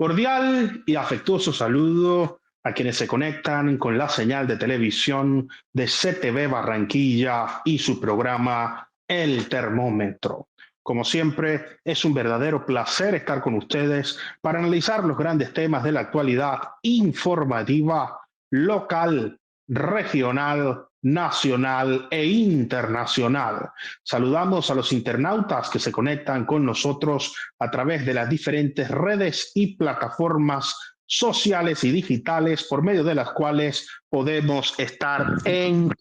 Cordial y afectuoso saludo a quienes se conectan con la señal de televisión de CTV Barranquilla y su programa El Termómetro. Como siempre, es un verdadero placer estar con ustedes para analizar los grandes temas de la actualidad informativa local, regional, nacional e internacional. Saludamos a los internautas que se conectan con nosotros a través de las diferentes redes y plataformas sociales y digitales por medio de las cuales podemos estar en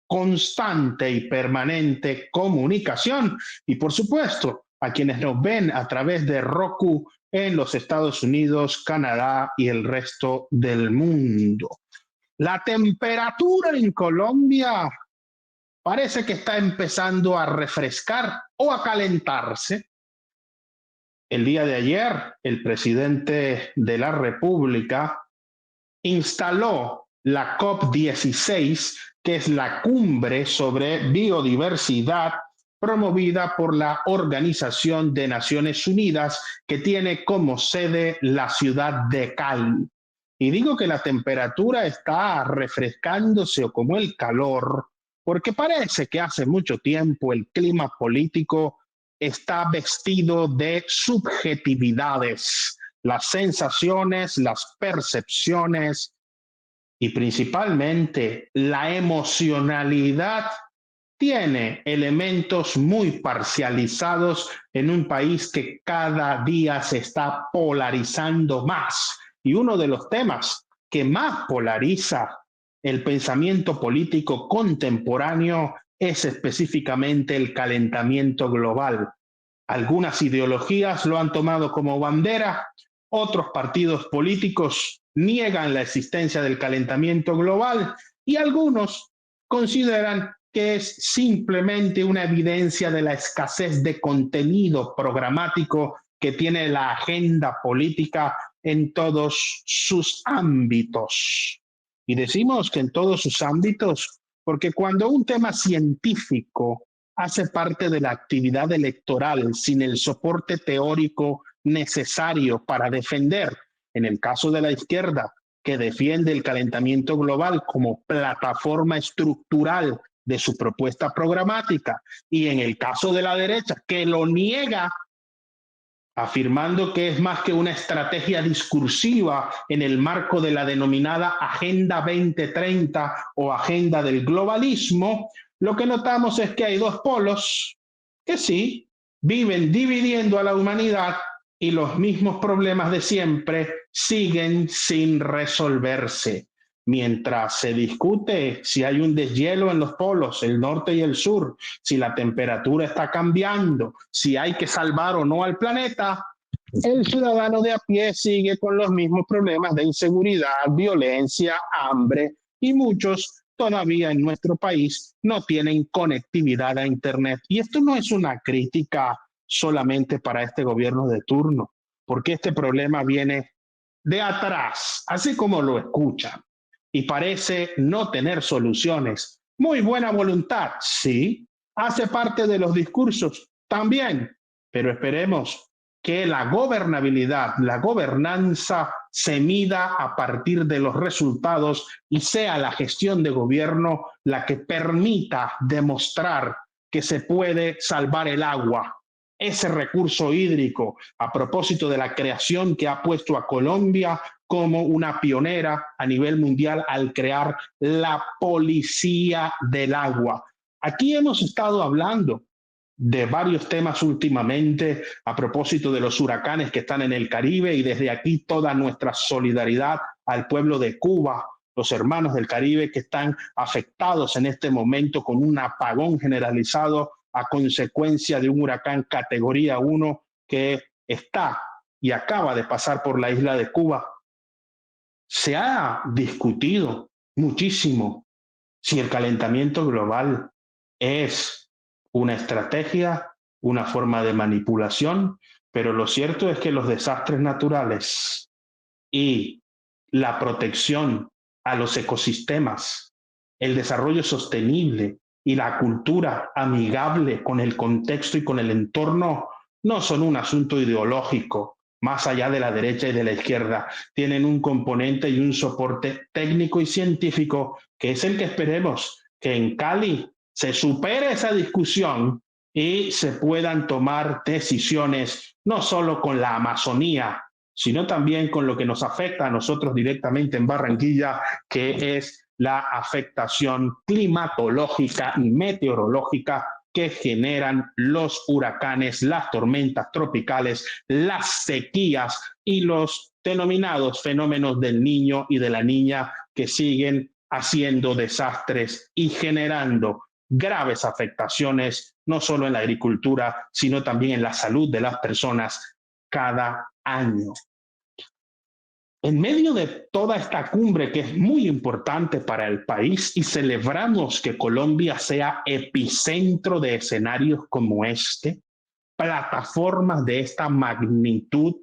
constante y permanente comunicación. Y por supuesto, a quienes nos ven a través de Roku en los Estados Unidos, Canadá y el resto del mundo. La temperatura en Colombia parece que está empezando a refrescar o a calentarse. El día de ayer, el presidente de la República instaló la COP16, que es la cumbre sobre biodiversidad promovida por la Organización de Naciones Unidas, que tiene como sede la ciudad de Cali. Y digo que la temperatura está refrescándose o como el calor, porque parece que hace mucho tiempo el clima político está vestido de subjetividades, las sensaciones, las percepciones y principalmente la emocionalidad tiene elementos muy parcializados en un país que cada día se está polarizando más. Y uno de los temas que más polariza el pensamiento político contemporáneo es específicamente el calentamiento global. Algunas ideologías lo han tomado como bandera, otros partidos políticos niegan la existencia del calentamiento global y algunos consideran que es simplemente una evidencia de la escasez de contenido programático que tiene la agenda política en todos sus ámbitos. Y decimos que en todos sus ámbitos, porque cuando un tema científico hace parte de la actividad electoral sin el soporte teórico necesario para defender, en el caso de la izquierda, que defiende el calentamiento global como plataforma estructural de su propuesta programática, y en el caso de la derecha, que lo niega, afirmando que es más que una estrategia discursiva en el marco de la denominada Agenda 2030 o Agenda del Globalismo, lo que notamos es que hay dos polos que sí viven dividiendo a la humanidad y los mismos problemas de siempre siguen sin resolverse. Mientras se discute si hay un deshielo en los polos, el norte y el sur, si la temperatura está cambiando, si hay que salvar o no al planeta, el ciudadano de a pie sigue con los mismos problemas de inseguridad, violencia, hambre y muchos todavía en nuestro país no tienen conectividad a Internet. Y esto no es una crítica solamente para este gobierno de turno, porque este problema viene de atrás, así como lo escuchan, y parece no tener soluciones. Muy buena voluntad, sí, hace parte de los discursos también, pero esperemos que la gobernabilidad, la gobernanza se mida a partir de los resultados y sea la gestión de gobierno la que permita demostrar que se puede salvar el agua, ese recurso hídrico, a propósito de la creación que ha puesto a Colombia como una pionera a nivel mundial al crear la policía del agua. Aquí hemos estado hablando de varios temas últimamente a propósito de los huracanes que están en el Caribe y desde aquí toda nuestra solidaridad al pueblo de Cuba, los hermanos del Caribe que están afectados en este momento con un apagón generalizado a consecuencia de un huracán categoría 1 que está y acaba de pasar por la isla de Cuba. Se ha discutido muchísimo si el calentamiento global es una estrategia, una forma de manipulación, pero lo cierto es que los desastres naturales y la protección a los ecosistemas, el desarrollo sostenible y la cultura amigable con el contexto y con el entorno no son un asunto ideológico, más allá de la derecha y de la izquierda. Tienen un componente y un soporte técnico y científico que es el que esperemos que en Cali se supere esa discusión y se puedan tomar decisiones no solo con la Amazonía, sino también con lo que nos afecta a nosotros directamente en Barranquilla, que es la afectación climatológica y meteorológica que generan los huracanes, las tormentas tropicales, las sequías y los denominados fenómenos del niño y de la niña que siguen haciendo desastres y generando graves afectaciones, no solo en la agricultura, sino también en la salud de las personas cada año. En medio de toda esta cumbre que es muy importante para el país y celebramos que Colombia sea epicentro de escenarios como este, plataformas de esta magnitud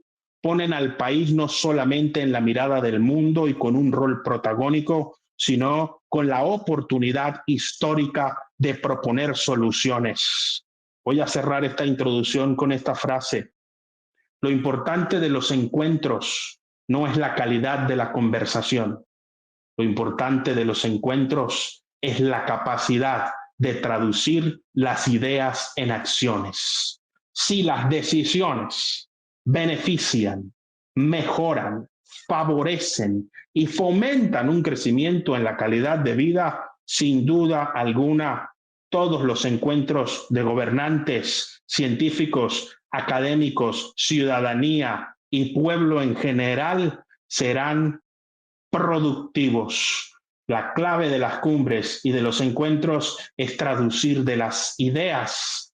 ponen al país no solamente en la mirada del mundo y con un rol protagónico, sino con la oportunidad histórica de proponer soluciones. Voy a cerrar esta introducción con esta frase. Lo importante de los encuentros no es la calidad de la conversación. Lo importante de los encuentros es la capacidad de traducir las ideas en acciones. Si las decisiones benefician, mejoran, favorecen y fomentan un crecimiento en la calidad de vida, sin duda alguna, todos los encuentros de gobernantes, científicos, académicos, ciudadanía y pueblo en general serán productivos. La clave de las cumbres y de los encuentros es traducir de las ideas,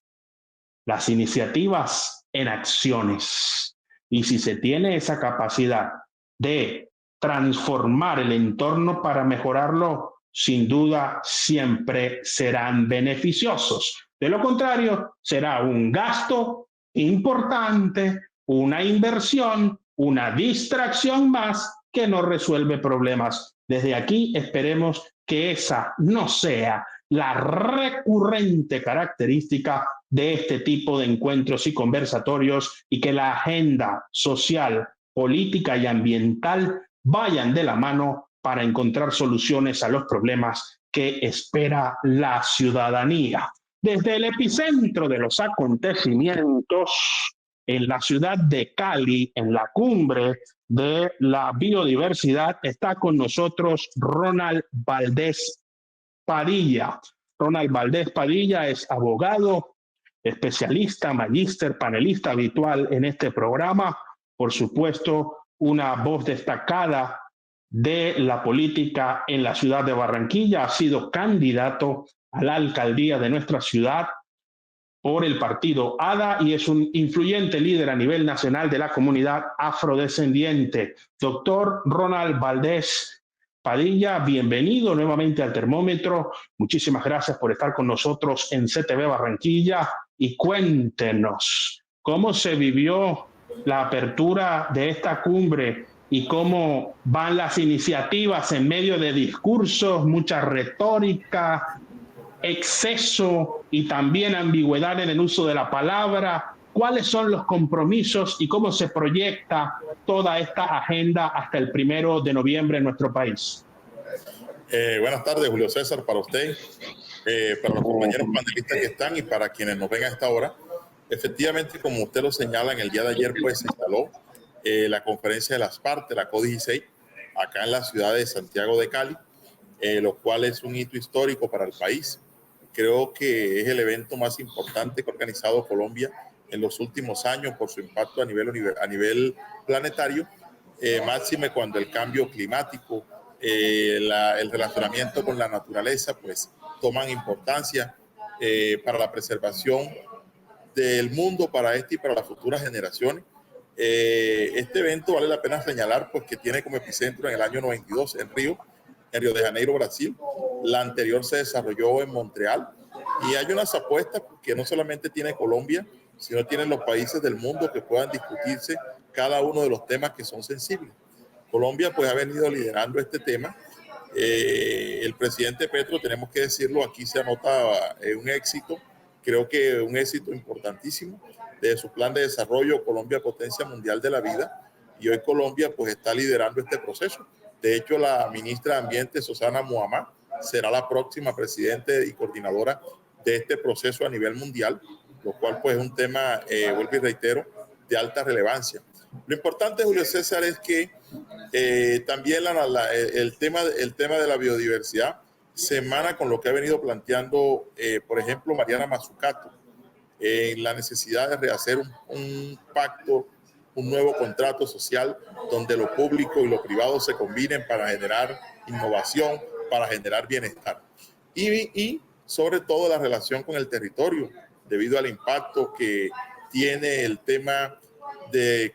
las iniciativas en acciones. Y si se tiene esa capacidad de transformar el entorno para mejorarlo, sin duda siempre serán beneficiosos. De lo contrario, será un gasto importante, una inversión, una distracción más que no resuelve problemas. Desde aquí esperemos que esa no sea la recurrente característica de este tipo de encuentros y conversatorios y que la agenda social, política y ambiental vayan de la mano para encontrar soluciones a los problemas que espera la ciudadanía. Desde el epicentro de los acontecimientos, en la ciudad de Cali, en la cumbre de la biodiversidad, está con nosotros Ronald Valdés Padilla. Ronald Valdés Padilla es abogado, especialista, magíster, panelista habitual en este programa, por supuesto, una voz destacada de la política en la ciudad de Barranquilla, ha sido candidato a la alcaldía de nuestra ciudad por el partido ADA y es un influyente líder a nivel nacional de la comunidad afrodescendiente. Doctor Ronald Valdés Padilla, bienvenido nuevamente al Termómetro. Muchísimas gracias por estar con nosotros en CTV Barranquilla y cuéntenos cómo se vivió la apertura de esta cumbre y cómo van las iniciativas en medio de discursos, mucha retórica, exceso y también ambigüedad en el uso de la palabra. ¿Cuáles son los compromisos y cómo se proyecta toda esta agenda hasta el 1 de noviembre en nuestro país? Buenas tardes, Julio César, para usted, para los compañeros panelistas que están y para quienes nos ven a esta hora. Efectivamente, como usted lo señala, en el día de ayer pues se instaló la conferencia de las partes, la COP16, acá en la ciudad de Santiago de Cali, lo cual es un hito histórico para el país. Creo que es el evento más importante que ha organizado Colombia en los últimos años por su impacto a nivel planetario, máxime cuando el cambio climático, el relacionamiento con la naturaleza, pues toman importancia para la preservación del mundo, para este y para las futuras generaciones. Este evento vale la pena señalar pues que tiene como epicentro en el año 92 en Río de Janeiro, Brasil. La anterior se desarrolló en Montreal y hay unas apuestas que no solamente tiene Colombia, sino tienen los países del mundo que puedan discutirse cada uno de los temas que son sensibles. Colombia pues ha venido liderando este tema. El presidente Petro, tenemos que decirlo, aquí se anota un éxito creo que un éxito importantísimo de su plan de desarrollo Colombia Potencia Mundial de la Vida, y hoy Colombia pues está liderando este proceso. De hecho, la ministra de Ambiente, Susana Muhammad, será la próxima presidenta y coordinadora de este proceso a nivel mundial, lo cual pues es un tema, vuelvo y reitero, de alta relevancia. Lo importante, Julio César, es que también el tema de la biodiversidad se emana con lo que ha venido planteando, por ejemplo, Mariana Mazzucato, la necesidad de rehacer un pacto, un nuevo contrato social donde lo público y lo privado se combinen para generar innovación, para generar bienestar. Y sobre todo la relación con el territorio, debido al impacto que tiene el tema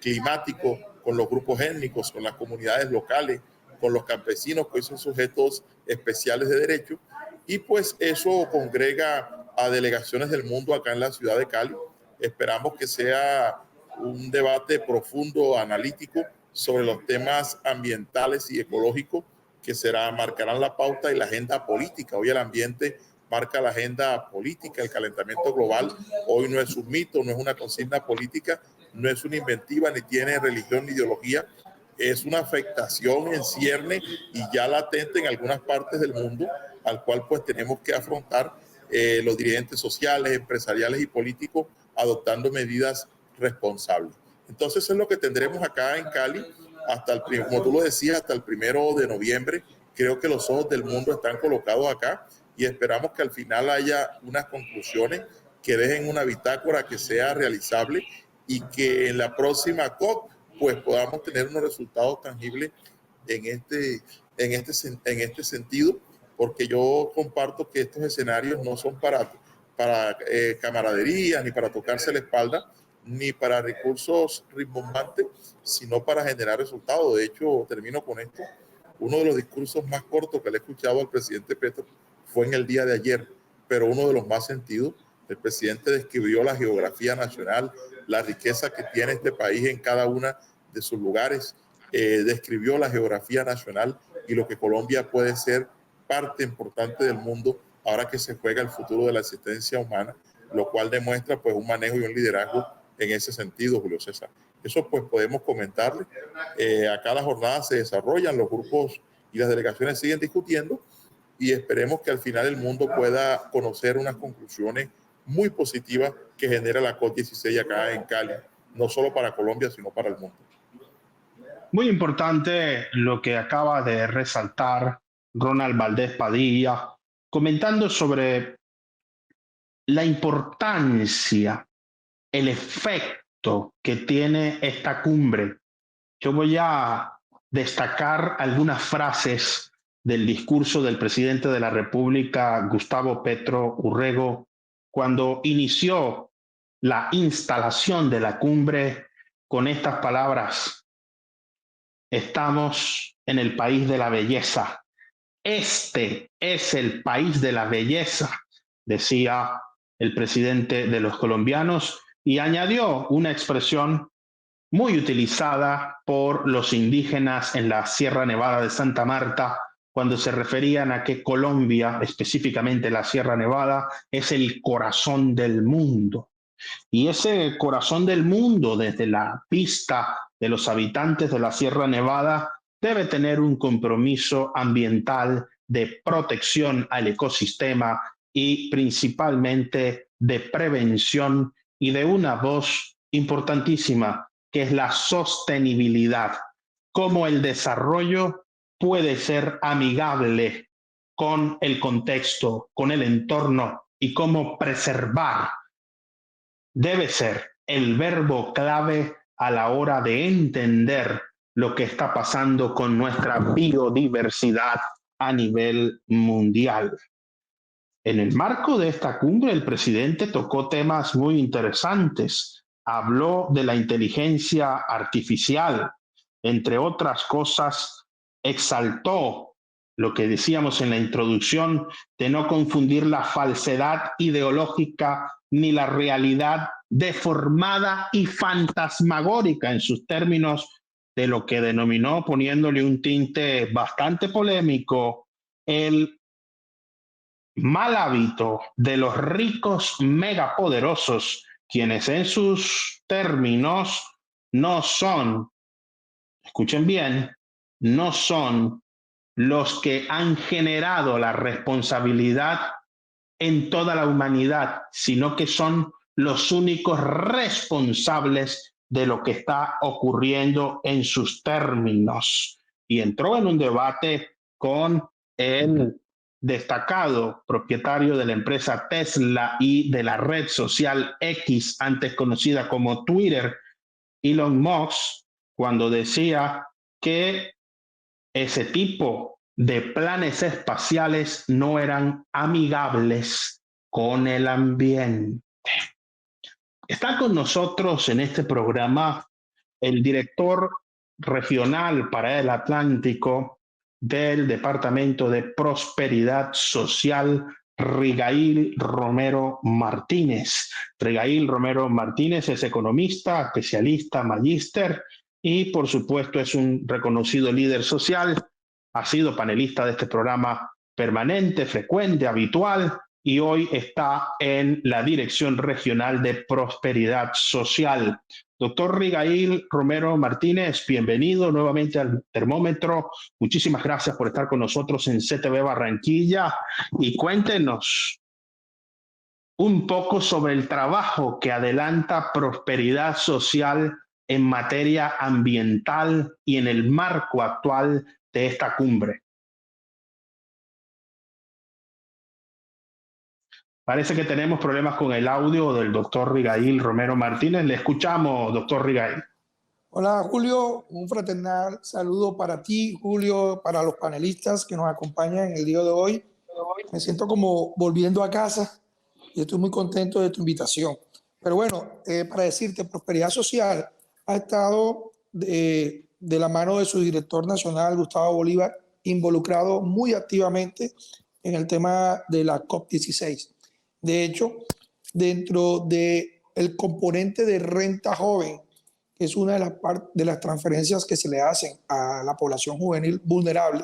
climático con los grupos étnicos, con las comunidades locales, con los campesinos que son sujetos especiales de derecho, y pues eso congrega a delegaciones del mundo acá en la ciudad de Cali. Esperamos que sea un debate profundo, analítico, sobre los temas ambientales y ecológicos que marcarán la pauta y la agenda política. Hoy el ambiente marca la agenda política, el calentamiento global hoy no es un mito, no es una consigna política, no es una inventiva, ni tiene religión ni ideología, es una afectación en cierne y ya latente en algunas partes del mundo, al cual pues tenemos que afrontar los dirigentes sociales, empresariales y políticos adoptando medidas responsables. Entonces es lo que tendremos acá en Cali hasta como tú lo decías, hasta el 1 de noviembre. Creo que los ojos del mundo están colocados acá y esperamos que al final haya unas conclusiones que dejen una bitácora que sea realizable y que en la próxima COP pues podamos tener unos resultados tangibles en este sentido, porque yo comparto que estos escenarios no son para camaradería, ni para tocarse la espalda, ni para recursos rimbombantes, sino para generar resultados. De hecho, termino con esto. Uno de los discursos más cortos que le he escuchado al presidente Petro fue en el día de ayer, pero uno de los más sentidos. El presidente describió la geografía nacional, la riqueza que tiene este país en cada una de sus lugares, describió la geografía nacional y lo que Colombia puede ser parte importante del mundo ahora que se juega el futuro de la existencia humana, lo cual demuestra pues un manejo y un liderazgo en ese sentido, Julio César. Eso pues podemos comentarle. Acá las jornadas se desarrollan, los grupos y las delegaciones siguen discutiendo y esperemos que al final el mundo pueda conocer unas conclusiones muy positivas que genera la COP16 acá en Cali, no solo para Colombia, sino para el mundo. Muy importante lo que acaba de resaltar Ronald Valdés Padilla, comentando sobre la importancia, el efecto que tiene esta cumbre. Yo voy a destacar algunas frases del discurso del presidente de la República, Gustavo Petro Urrego, cuando inició la instalación de la cumbre con estas palabras: estamos en el país de la belleza. Este es el país de la belleza, decía el presidente de los colombianos, y añadió una expresión muy utilizada por los indígenas en la Sierra Nevada de Santa Marta, cuando se referían a que Colombia, específicamente la Sierra Nevada, es el corazón del mundo. Y ese corazón del mundo, desde la vista de los habitantes de la Sierra Nevada, debe tener un compromiso ambiental de protección al ecosistema y principalmente de prevención y de una voz importantísima, que es la sostenibilidad, cómo el desarrollo puede ser amigable con el contexto, con el entorno, y cómo preservar debe ser el verbo clave a la hora de entender lo que está pasando con nuestra biodiversidad a nivel mundial. En el marco de esta cumbre, el presidente tocó temas muy interesantes. Habló de la inteligencia artificial, entre otras cosas, exaltó lo que decíamos en la introducción de no confundir la falsedad ideológica ni la realidad deformada y fantasmagórica en sus términos, de lo que denominó, poniéndole un tinte bastante polémico, el mal hábito de los ricos megapoderosos, quienes en sus términos no son, escuchen bien, no son los que han generado la responsabilidad en toda la humanidad, sino que son los únicos responsables de lo que está ocurriendo en sus términos. Y entró en un debate con el destacado propietario de la empresa Tesla y de la red social X, antes conocida como Twitter, Elon Musk, cuando decía que ese tipo de planes espaciales no eran amigables con el ambiente. Está con nosotros en este programa el director regional para el Atlántico del Departamento de Prosperidad Social, Rigail Romero Martínez. Rigail Romero Martínez es economista, especialista, magíster y por supuesto es un reconocido líder social. Ha sido panelista de este programa permanente, frecuente, habitual y hoy está en la Dirección Regional de Prosperidad Social. Doctor Rigail Romero Martínez, bienvenido nuevamente al Termómetro. Muchísimas gracias por estar con nosotros en CTV Barranquilla y cuéntenos un poco sobre el trabajo que adelanta Prosperidad Social en materia ambiental y en el marco actual de esta cumbre. Parece que tenemos problemas con el audio del doctor Rigail Romero Martínez. Le escuchamos, doctor Rigail. Hola, Julio. Un fraternal saludo para ti, Julio, para los panelistas que nos acompañan en el día de hoy. Me siento como volviendo a casa y estoy muy contento de tu invitación. Pero bueno, para decirte, Prosperidad Social ha estado de la mano de su director nacional, Gustavo Bolívar, involucrado muy activamente en el tema de la COP16. De hecho, dentro del componente de renta joven, que es una de las transferencias que se le hacen a la población juvenil vulnerable,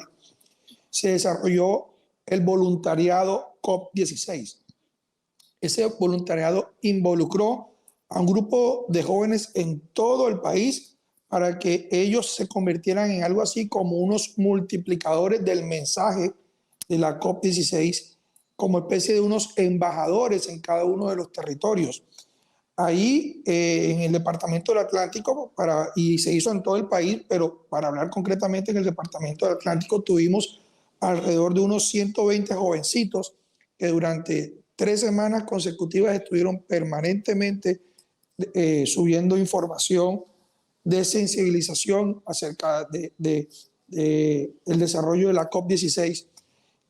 se desarrolló el voluntariado COP16. Ese voluntariado involucró a un grupo de jóvenes en todo el país para que ellos se convirtieran en algo así como unos multiplicadores del mensaje de la COP16, como especie de unos embajadores en cada uno de los territorios. Ahí en el Departamento del Atlántico, y se hizo en todo el país, pero para hablar concretamente en el Departamento del Atlántico tuvimos alrededor de unos 120 jovencitos que durante 3 semanas consecutivas estuvieron permanentemente subiendo información de sensibilización acerca del desarrollo de la COP16.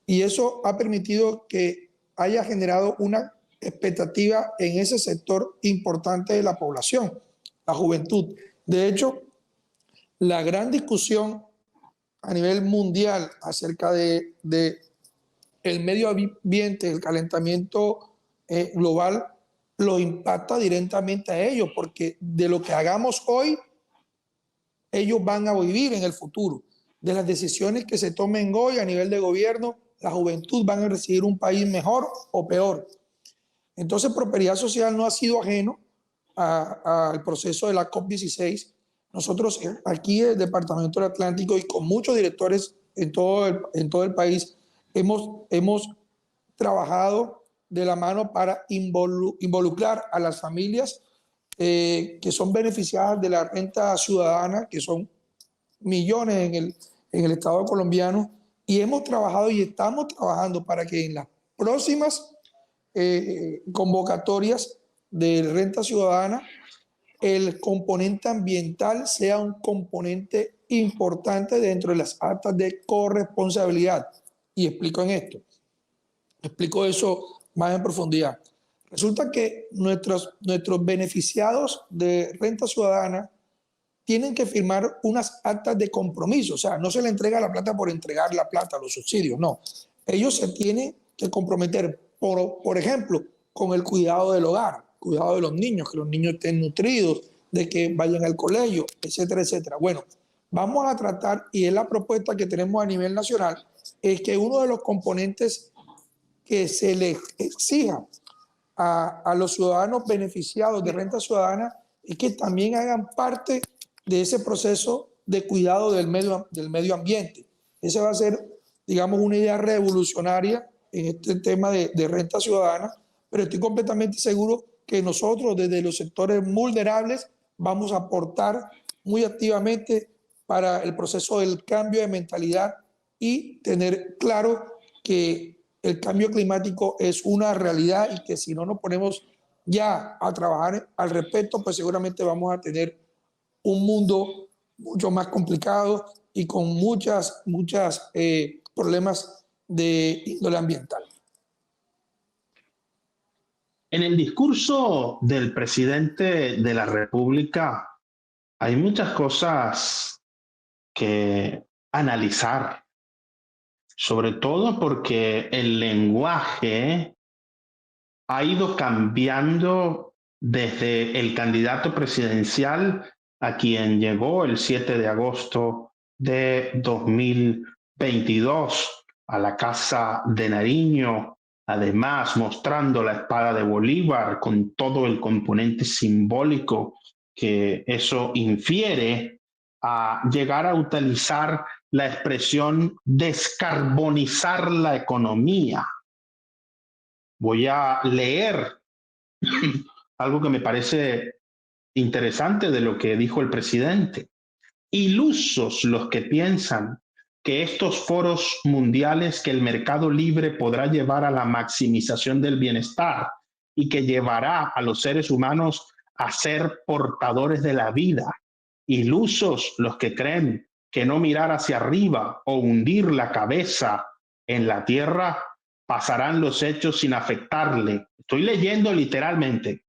Y eso ha permitido que haya generado una expectativa en ese sector importante de la población, la juventud. De hecho, la gran discusión a nivel mundial acerca de el medio ambiente, el calentamiento global, lo impacta directamente a ellos, porque de lo que hagamos hoy, ellos van a vivir en el futuro. De las decisiones que se tomen hoy a nivel de gobierno, la juventud van a recibir un país mejor o peor. Entonces, Prosperidad Social no ha sido ajeno al proceso de la COP16. Nosotros aquí en el Departamento del Atlántico y con muchos directores en todo el país hemos trabajado de la mano para involucrar a las familias que son beneficiadas de la renta ciudadana, que son millones en el Estado colombiano, y hemos trabajado y estamos trabajando para que en las próximas convocatorias de renta ciudadana el componente ambiental sea un componente importante dentro de las actas de corresponsabilidad. Y explico en esto. Explico eso más en profundidad. Resulta que nuestros beneficiados de renta ciudadana tienen que firmar unas actas de compromiso. O sea, no se le entrega la plata por entregar la plata, los subsidios, no. Ellos se tienen que comprometer, por ejemplo, con el cuidado del hogar, cuidado de los niños, que los niños estén nutridos, de que vayan al colegio, etcétera, etcétera. Bueno, vamos a tratar, y es la propuesta que tenemos a nivel nacional, es que uno de los componentes que se les exija a los ciudadanos beneficiados de renta ciudadana es que también hagan parte de ese proceso de cuidado del medio ambiente. Esa va a ser, digamos, una idea revolucionaria en este tema de renta ciudadana, pero estoy completamente seguro que nosotros desde los sectores vulnerables vamos a aportar muy activamente para el proceso del cambio de mentalidad y tener claro que el cambio climático es una realidad y que si no nos ponemos ya a trabajar al respecto, pues seguramente vamos a tener un mundo mucho más complicado y con muchos problemas de índole ambiental. En el discurso del presidente de la República hay muchas cosas que analizar, sobre todo porque el lenguaje ha ido cambiando desde el candidato presidencial a quien llegó el 7 de agosto de 2022 a la Casa de Nariño, además mostrando la espada de Bolívar con todo el componente simbólico que eso infiere, a llegar a utilizar la expresión descarbonizar la economía. Voy a leer algo que me parece interesante de lo que dijo el presidente. Ilusos los que piensan que estos foros mundiales que el mercado libre podrá llevar a la maximización del bienestar y que llevará a los seres humanos a ser portadores de la vida. Ilusos los que creen que no mirar hacia arriba o hundir la cabeza en la tierra pasarán los hechos sin afectarle. Estoy leyendo literalmente.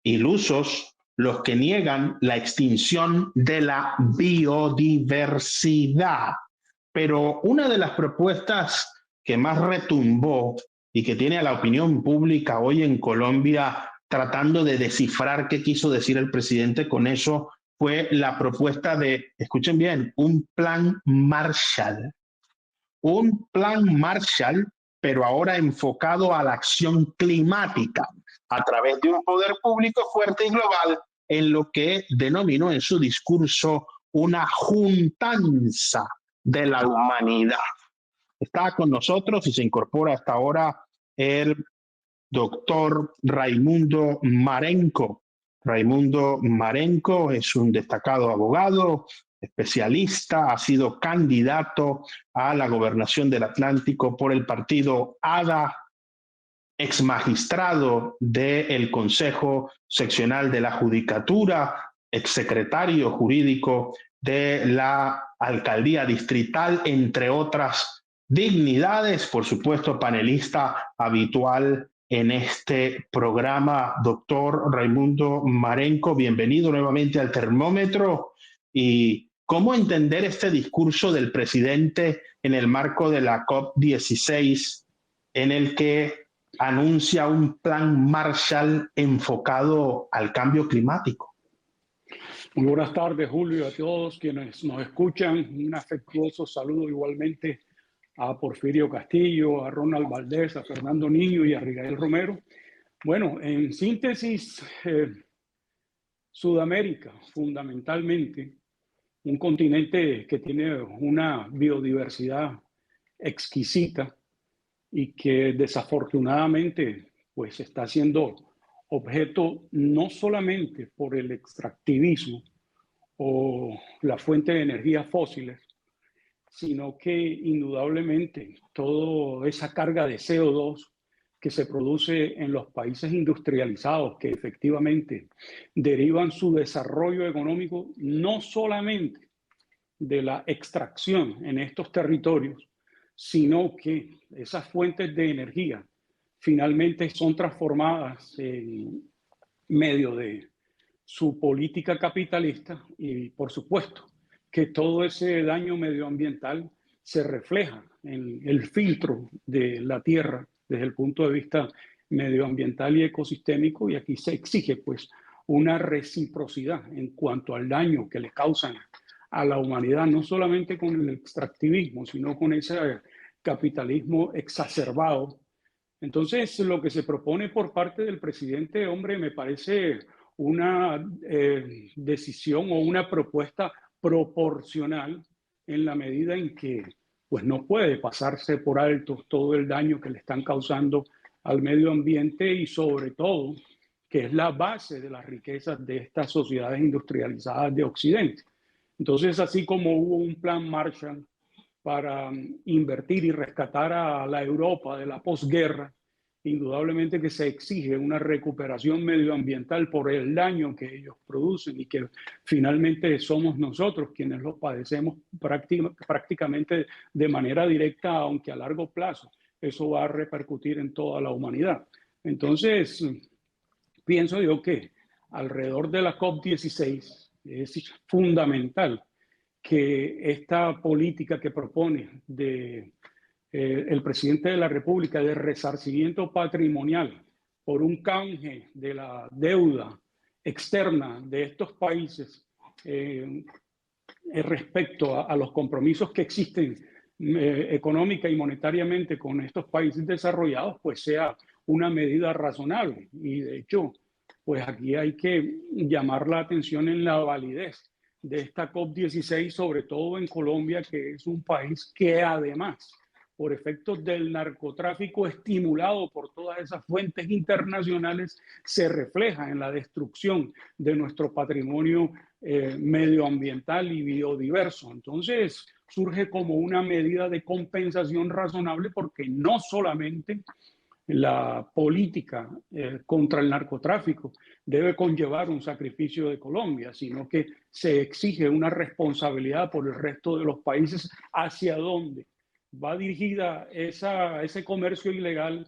Ilusos los que niegan la extinción de la biodiversidad. Pero una de las propuestas que más retumbó y que tiene a la opinión pública hoy en Colombia tratando de descifrar qué quiso decir el presidente con eso fue la propuesta de, escuchen bien, un plan Marshall. Un plan Marshall, pero ahora enfocado a la acción climática a través de un poder público fuerte y global en lo que denominó en su discurso una juntanza de la humanidad. Está con nosotros y se incorpora hasta ahora el doctor Raimundo Marenco. Raimundo Marenco es un destacado abogado, especialista, ha sido candidato a la gobernación del Atlántico por el partido ADA, ex magistrado del Consejo Seccional de la Judicatura, ex secretario jurídico de la Alcaldía Distrital, entre otras dignidades, por supuesto, panelista habitual en este programa. Doctor Raimundo Marenco, bienvenido nuevamente al Termómetro. ¿Y cómo entender este discurso del presidente en el marco de la COP16 en el que anuncia un plan Marshall enfocado al cambio climático? Muy buenas tardes, Julio, a todos quienes nos escuchan. Un afectuoso saludo igualmente a Porfirio Castillo, a Ronald Valdés, a Fernando Niño y a Rigael Romero. Bueno, en síntesis, Sudamérica, fundamentalmente, un continente que tiene una biodiversidad exquisita y que desafortunadamente pues, está siendo objeto no solamente por el extractivismo o la fuente de energías fósiles, sino que indudablemente toda esa carga de CO2 que se produce en los países industrializados, que efectivamente derivan su desarrollo económico no solamente de la extracción en estos territorios, sino que esas fuentes de energía finalmente son transformadas en medio de su política capitalista y, por supuesto, que todo ese daño medioambiental se refleja en el filtro de la tierra desde el punto de vista medioambiental y ecosistémico, y aquí se exige pues una reciprocidad en cuanto al daño que le causan a la humanidad, no solamente con el extractivismo, sino con ese capitalismo exacerbado Entonces, lo que se propone por parte del presidente, hombre, me parece una decisión o una propuesta proporcional en la medida en que pues, no puede pasarse por alto todo el daño que le están causando al medio ambiente y sobre todo que es la base de las riquezas de estas sociedades industrializadas de Occidente. Entonces, así como hubo un plan Marshall para invertir y rescatar a la Europa de la posguerra, indudablemente que se exige una recuperación medioambiental por el daño que ellos producen y que finalmente somos nosotros quienes lo padecemos prácticamente de manera directa, aunque a largo plazo eso va a repercutir en toda la humanidad. Entonces, pienso yo que alrededor de la COP16 es fundamental que esta política que propone el presidente de la República de resarcimiento patrimonial por un canje de la deuda externa de estos países respecto a los compromisos que existen económica y monetariamente con estos países desarrollados, pues sea una medida razonable. Y de hecho, pues aquí hay que llamar la atención en la validez de esta COP16, sobre todo en Colombia, que es un país que además, por efectos del narcotráfico estimulado por todas esas fuentes internacionales, se refleja en la destrucción de nuestro patrimonio medioambiental y biodiverso. Entonces, surge como una medida de compensación razonable porque no solamente la política contra el narcotráfico debe conllevar un sacrificio de Colombia, sino que se exige una responsabilidad por el resto de los países hacia dónde va dirigida ese comercio ilegal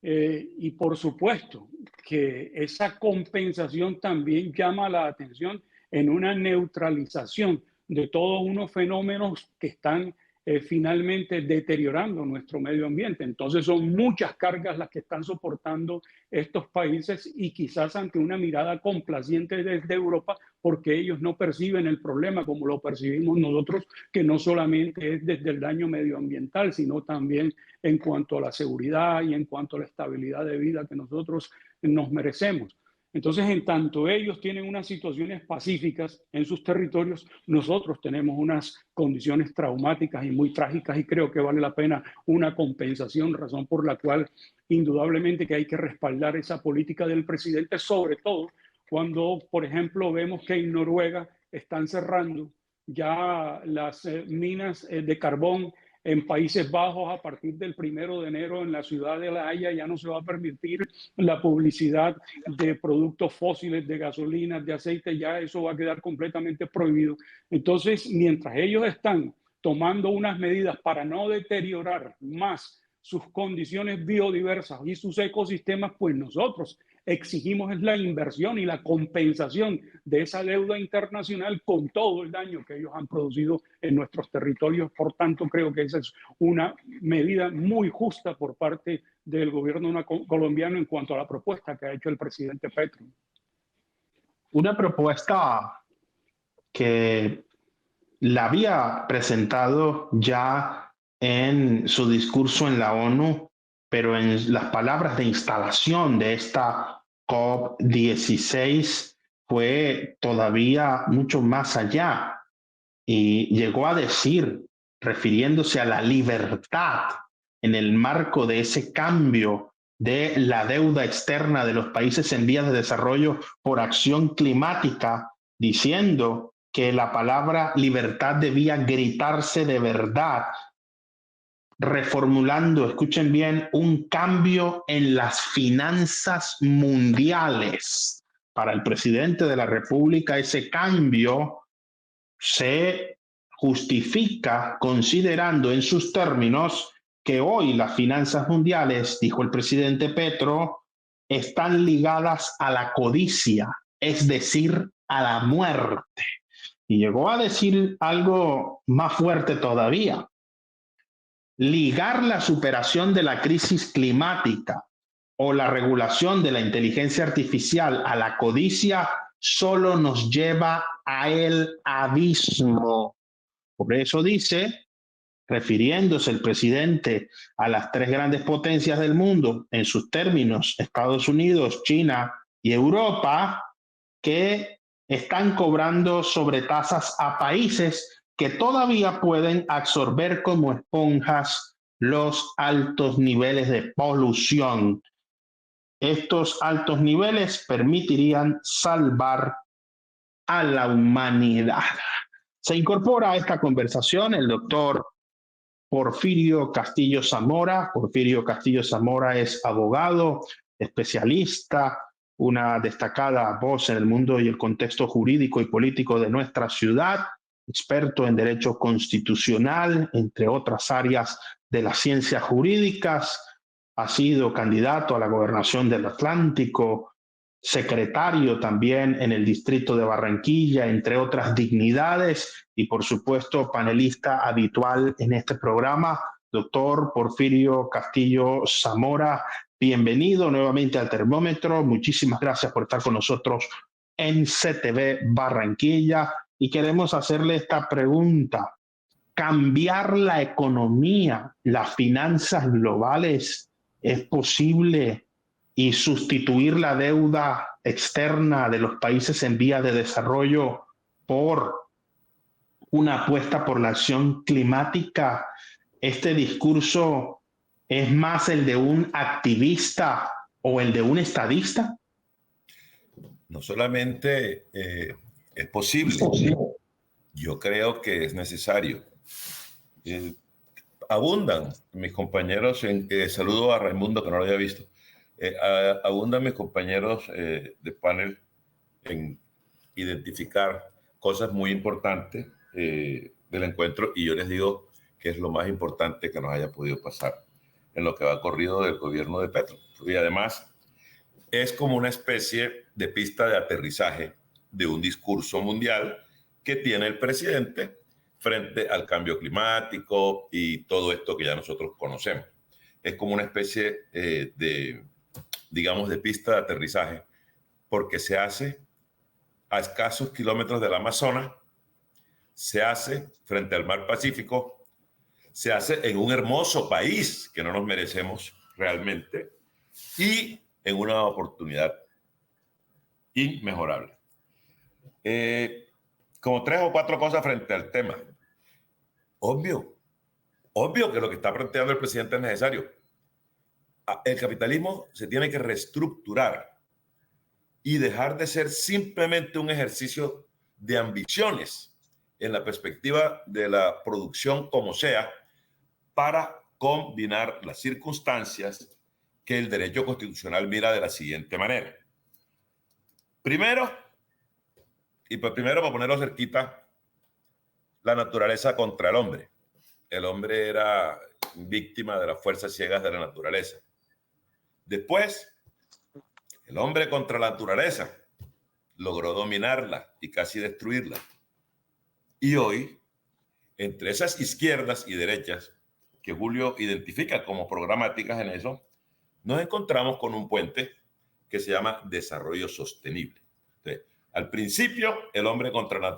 y por supuesto que esa compensación también llama la atención en una neutralización de todos unos fenómenos que están finalmente deteriorando nuestro medio ambiente. Entonces son muchas cargas las que están soportando estos países y quizás ante una mirada complaciente desde Europa porque ellos no perciben el problema como lo percibimos nosotros, que no solamente es desde el daño medioambiental, sino también en cuanto a la seguridad y en cuanto a la estabilidad de vida que nosotros nos merecemos. Entonces, en tanto ellos tienen unas situaciones pacíficas en sus territorios, nosotros tenemos unas condiciones traumáticas y muy trágicas y creo que vale la pena una compensación, razón por la cual indudablemente que hay que respaldar esa política del presidente, sobre todo cuando, por ejemplo, vemos que en Noruega están cerrando ya las minas de carbón en Países Bajos a partir del 1 de enero en la ciudad de La Haya ya no se va a permitir la publicidad de productos fósiles, de gasolinas, de aceite, ya eso va a quedar completamente prohibido. Entonces, mientras ellos están tomando unas medidas para no deteriorar más sus condiciones biodiversas y sus ecosistemas, pues nosotros exigimos es la inversión y la compensación de esa deuda internacional con todo el daño que ellos han producido en nuestros territorios. Por tanto, creo que esa es una medida muy justa por parte del gobierno colombiano en cuanto a la propuesta que ha hecho el presidente Petro. Una propuesta que la había presentado ya en su discurso en la ONU, pero en las palabras de instalación de esta COP16 fue todavía mucho más allá y llegó a decir, refiriéndose a la libertad en el marco de ese cambio de la deuda externa de los países en vías de desarrollo por acción climática, diciendo que la palabra libertad debía gritarse de verdad, reformulando, escuchen bien, un cambio en las finanzas mundiales. Para el presidente de la República, ese cambio se justifica considerando en sus términos que hoy las finanzas mundiales, dijo el presidente Petro, están ligadas a la codicia, es decir, a la muerte. Y llegó a decir algo más fuerte todavía. Ligar la superación de la crisis climática o la regulación de la inteligencia artificial a la codicia solo nos lleva a el abismo. Por eso dice refiriéndose el presidente a las tres grandes potencias del mundo, en sus términos, Estados Unidos, China y Europa, que están cobrando sobretasas a países que todavía pueden absorber como esponjas los altos niveles de polución. Estos altos niveles permitirían salvar a la humanidad. Se incorpora a esta conversación el doctor Porfirio Castillo Zamora. Porfirio Castillo Zamora es abogado, especialista, una destacada voz en el mundo y el contexto jurídico y político de nuestra ciudad, experto en derecho constitucional, entre otras áreas de las ciencias jurídicas. Ha sido candidato a la gobernación del Atlántico, secretario también en el distrito de Barranquilla, entre otras dignidades, y por supuesto panelista habitual en este programa, doctor Porfirio Castillo Zamora. Bienvenido nuevamente al Termómetro. Muchísimas gracias por estar con nosotros en CTV Barranquilla, y queremos hacerle esta pregunta. ¿Cambiar la economía, las finanzas globales es posible y sustituir la deuda externa de los países en vías de desarrollo por una apuesta por la acción climática? ¿Este discurso es más el de un activista o el de un estadista? No solamente es posible, yo creo que es necesario. Abundan mis compañeros, saludo a Raimundo, que no lo había visto, abundan mis compañeros de panel en identificar cosas muy importantes del encuentro, y yo les digo que es lo más importante que nos haya podido pasar en lo que va corrido del gobierno de Petro. Y además es como una especie de pista de aterrizaje de un discurso mundial que tiene el presidente frente al cambio climático y todo esto que ya nosotros conocemos. Es como una especie digamos, de pista de aterrizaje, porque se hace a escasos kilómetros del Amazonas, se hace frente al mar Pacífico, se hace en un hermoso país que no nos merecemos realmente, y en una oportunidad inmejorable. Como 3 o 4 cosas frente al tema. Obvio que lo que está planteando el presidente es necesario. El capitalismo se tiene que reestructurar y dejar de ser simplemente un ejercicio de ambiciones en la perspectiva de la producción como sea, para combinar las circunstancias que el derecho constitucional mira de la siguiente manera. Primero, para ponerlo cerquita, la naturaleza contra el hombre. El hombre era víctima de las fuerzas ciegas de la naturaleza. Después, el hombre contra la naturaleza logró dominarla y casi destruirla. Y hoy, entre esas izquierdas y derechas que Julio identifica como programáticas en eso, nos encontramos con un puente que se llama desarrollo sostenible. Entonces, al principio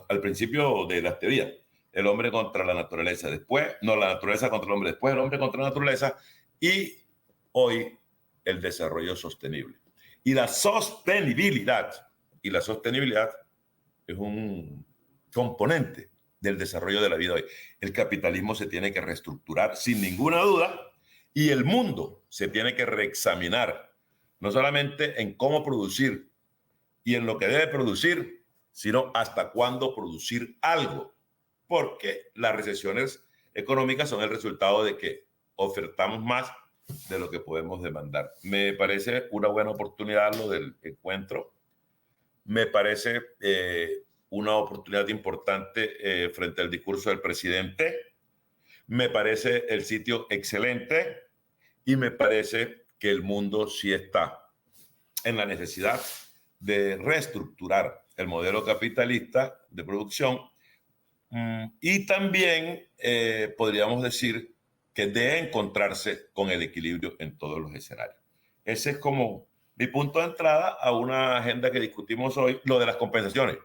al principio de las teorías, el hombre contra la naturaleza, después, no, la naturaleza contra el hombre, después el hombre contra la naturaleza, y hoy el desarrollo sostenible. Y la sostenibilidad es un componente del desarrollo de la vida hoy. El capitalismo se tiene que reestructurar sin ninguna duda, y el mundo se tiene que reexaminar, no solamente en cómo producir y en lo que debe producir, sino hasta cuándo producir algo, porque las recesiones económicas son el resultado de que ofertamos más de lo que podemos demandar. Me parece una buena oportunidad lo del encuentro. Me parece una oportunidad importante frente al discurso del presidente. Me parece el sitio excelente, y me parece que el mundo sí está en la necesidad de reestructurar el modelo capitalista de producción, y también podríamos decir que debe encontrarse con el equilibrio en todos los escenarios. Ese es como mi punto de entrada a una agenda que discutimos hoy. Lo de las compensaciones,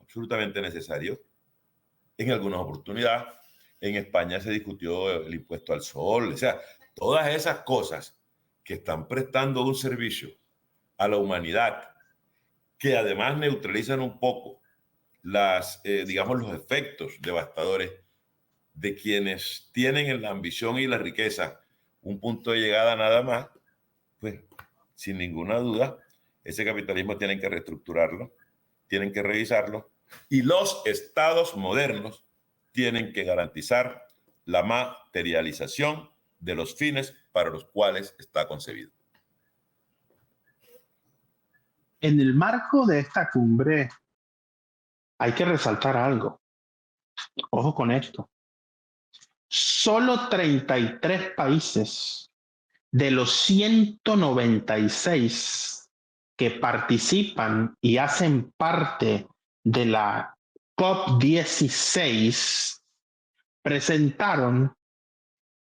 absolutamente necesario en algunas oportunidades, En España se discutió el impuesto al sol. O sea, todas esas cosas que están prestando un servicio a la humanidad, que además neutralizan un poco digamos, los efectos devastadores de quienes tienen en la ambición y la riqueza un punto de llegada nada más, pues sin ninguna duda, ese capitalismo tienen que reestructurarlo, tienen que revisarlo, y los estados modernos tienen que garantizar la materialización de los fines para los cuales está concebido. En el marco de esta cumbre hay que resaltar algo. Ojo con esto. Solo 33 países de los 196 que participan y hacen parte de la COP16 presentaron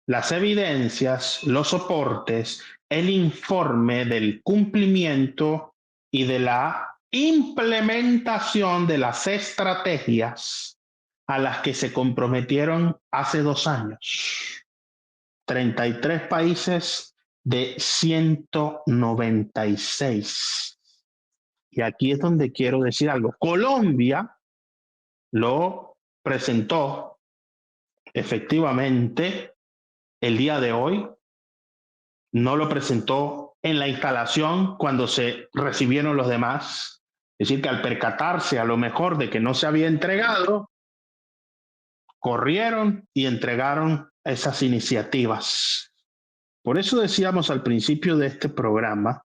las evidencias, los soportes, el informe del cumplimiento y de la implementación de las estrategias a las que se comprometieron hace 2 años. 33 países de 196. Y aquí es donde quiero decir algo. Colombia lo presentó efectivamente el día de hoy. No lo presentó en la instalación cuando se recibieron los demás. Es decir, que al percatarse a lo mejor de que no se había entregado, corrieron y entregaron esas iniciativas. Por eso decíamos al principio de este programa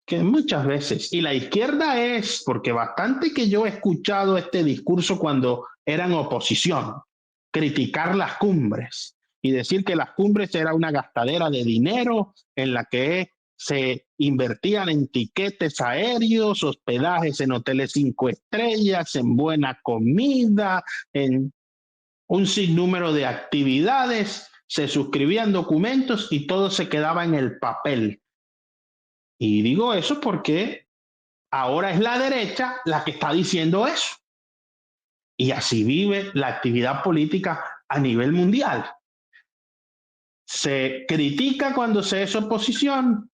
que muchas veces, y la izquierda es, porque bastante que yo he escuchado este discurso cuando eran oposición, criticar las cumbres y decir que las cumbres era una gastadera de dinero en la que se invertían en tiquetes aéreos, hospedajes en hoteles 5 estrellas, en buena comida, en un sinnúmero de actividades, se suscribían documentos y todo se quedaba en el papel. Y digo eso porque ahora es la derecha la que está diciendo eso. Y así vive la actividad política a nivel mundial. Se critica cuando se es oposición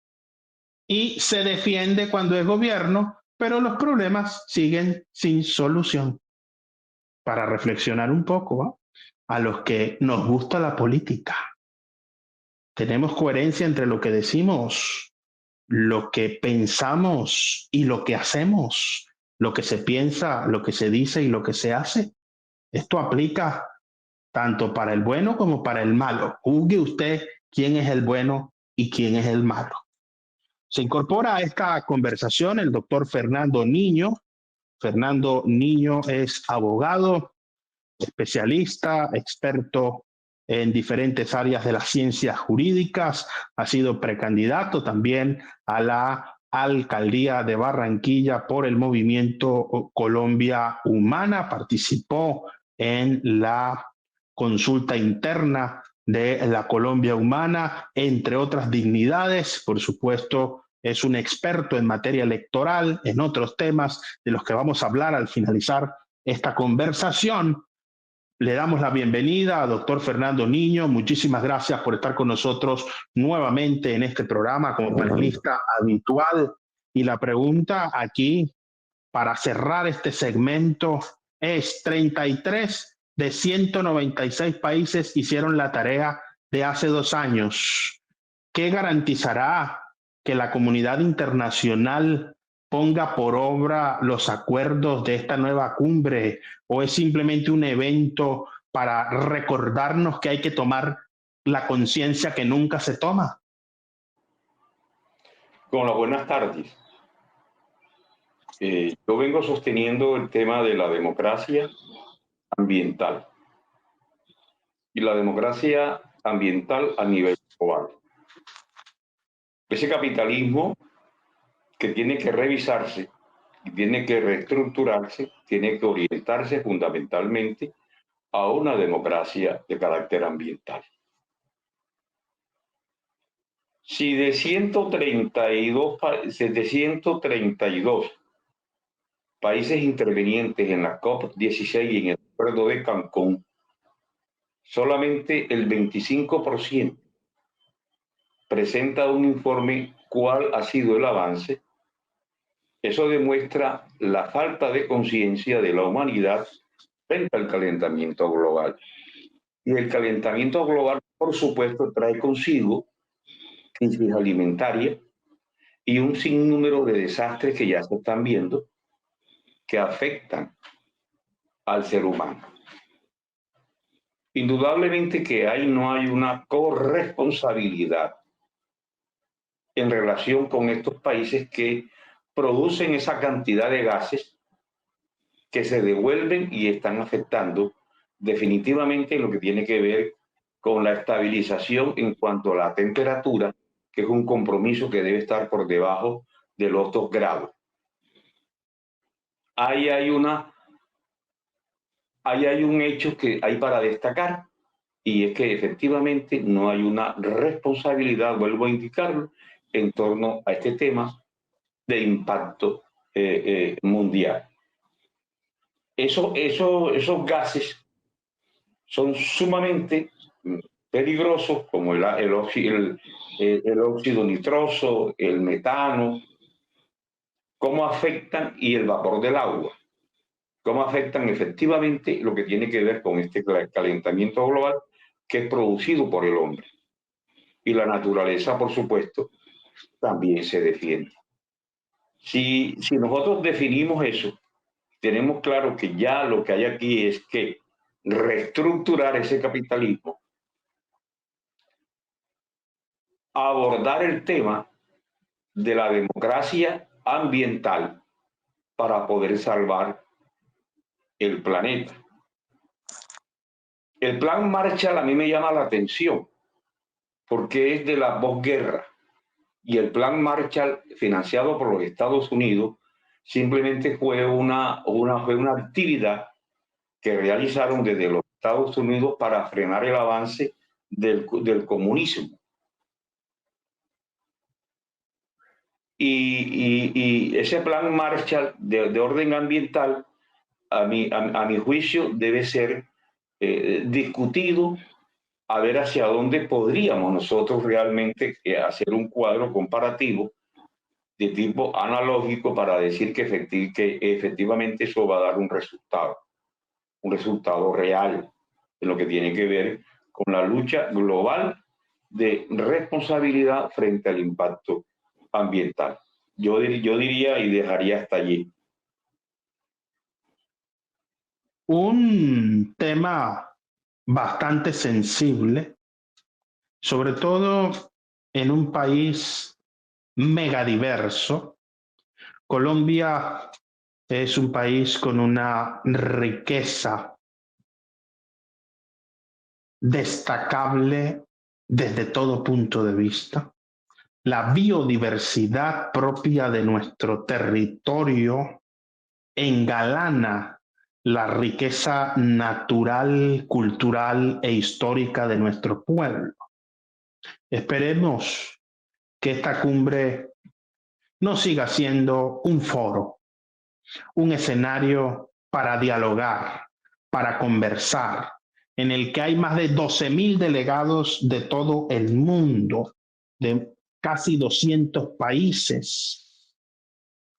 y se defiende cuando es gobierno, pero los problemas siguen sin solución. Para reflexionar un poco, ¿eh? A los que nos gusta la política. Tenemos coherencia entre lo que decimos, lo que pensamos y lo que hacemos, lo que se piensa, lo que se dice y lo que se hace. Esto aplica tanto para el bueno como para el malo. Juzgue usted quién es el bueno y quién es el malo. Se incorpora a esta conversación el doctor Fernando Niño. Fernando Niño es abogado, especialista, experto en diferentes áreas de las ciencias jurídicas, ha sido precandidato también a la alcaldía de Barranquilla por el movimiento Colombia Humana, participó en la consulta interna de la Colombia Humana, entre otras dignidades. Por supuesto, es un experto en materia electoral, en otros temas de los que vamos a hablar al finalizar esta conversación. Le damos la bienvenida a doctor Fernando Niño. Muchísimas gracias por estar con nosotros nuevamente en este programa como panelista habitual. Y la pregunta aquí, para cerrar este segmento, es: 33 de 196 países hicieron la tarea de hace 2 años. ¿Qué garantizará que la comunidad internacional ponga por obra los acuerdos de esta nueva cumbre, o es simplemente un evento para recordarnos que hay que tomar la conciencia que nunca se toma? Hola, buenas tardes. Yo vengo sosteniendo el tema de la democracia ambiental y la democracia ambiental a nivel global. Ese capitalismo que tiene que revisarse y tiene que reestructurarse, tiene que orientarse fundamentalmente a una democracia de carácter ambiental. Si de 132 países intervenientes en la COP16 y en el Acuerdo de Cancún, solamente el 25% presenta un informe cuál ha sido el avance. Eso demuestra la falta de conciencia de la humanidad frente al calentamiento global. Y el calentamiento global, por supuesto, trae consigo crisis alimentaria y un sinnúmero de desastres que ya se están viendo que afectan al ser humano. Indudablemente que ahí no hay una corresponsabilidad en relación con estos países que producen esa cantidad de gases que se devuelven y están afectando definitivamente lo que tiene que ver con la estabilización en cuanto a la temperatura, que es un compromiso que debe estar por debajo de los 2 grados. Ahí hay un hecho que hay para destacar, y es que efectivamente no hay una responsabilidad, vuelvo a indicarlo, en torno a este tema de impacto mundial. Esos gases son sumamente peligrosos, como el óxido nitroso, el metano, cómo afectan, y el vapor del agua, cómo afectan efectivamente lo que tiene que ver con este calentamiento global que es producido por el hombre. Y la naturaleza, por supuesto, también se defiende. Si nosotros definimos eso, tenemos claro que ya lo que hay aquí es que reestructurar ese capitalismo, abordar el tema de la democracia ambiental para poder salvar el planeta. El plan Marshall a mí me llama la atención porque es de la posguerra, y el plan Marshall, financiado por los Estados Unidos, simplemente fue una actividad que realizaron desde los Estados Unidos para frenar el avance del comunismo. Y ese plan Marshall de orden ambiental, a mi juicio, debe ser discutido, a ver hacia dónde podríamos nosotros realmente hacer un cuadro comparativo de tipo analógico para decir que efectivamente eso va a dar un resultado real en lo que tiene que ver con la lucha global de responsabilidad frente al impacto ambiental. Yo diría y dejaría hasta allí. Un tema bastante sensible, sobre todo en un país megadiverso. Colombia es un país con una riqueza destacable desde todo punto de vista. La biodiversidad propia de nuestro territorio engalana la riqueza natural, cultural e histórica de nuestro pueblo. Esperemos que esta cumbre no siga siendo un foro, un escenario para dialogar, para conversar, en el que hay más de 12.000 delegados de todo el mundo, de casi 200 países,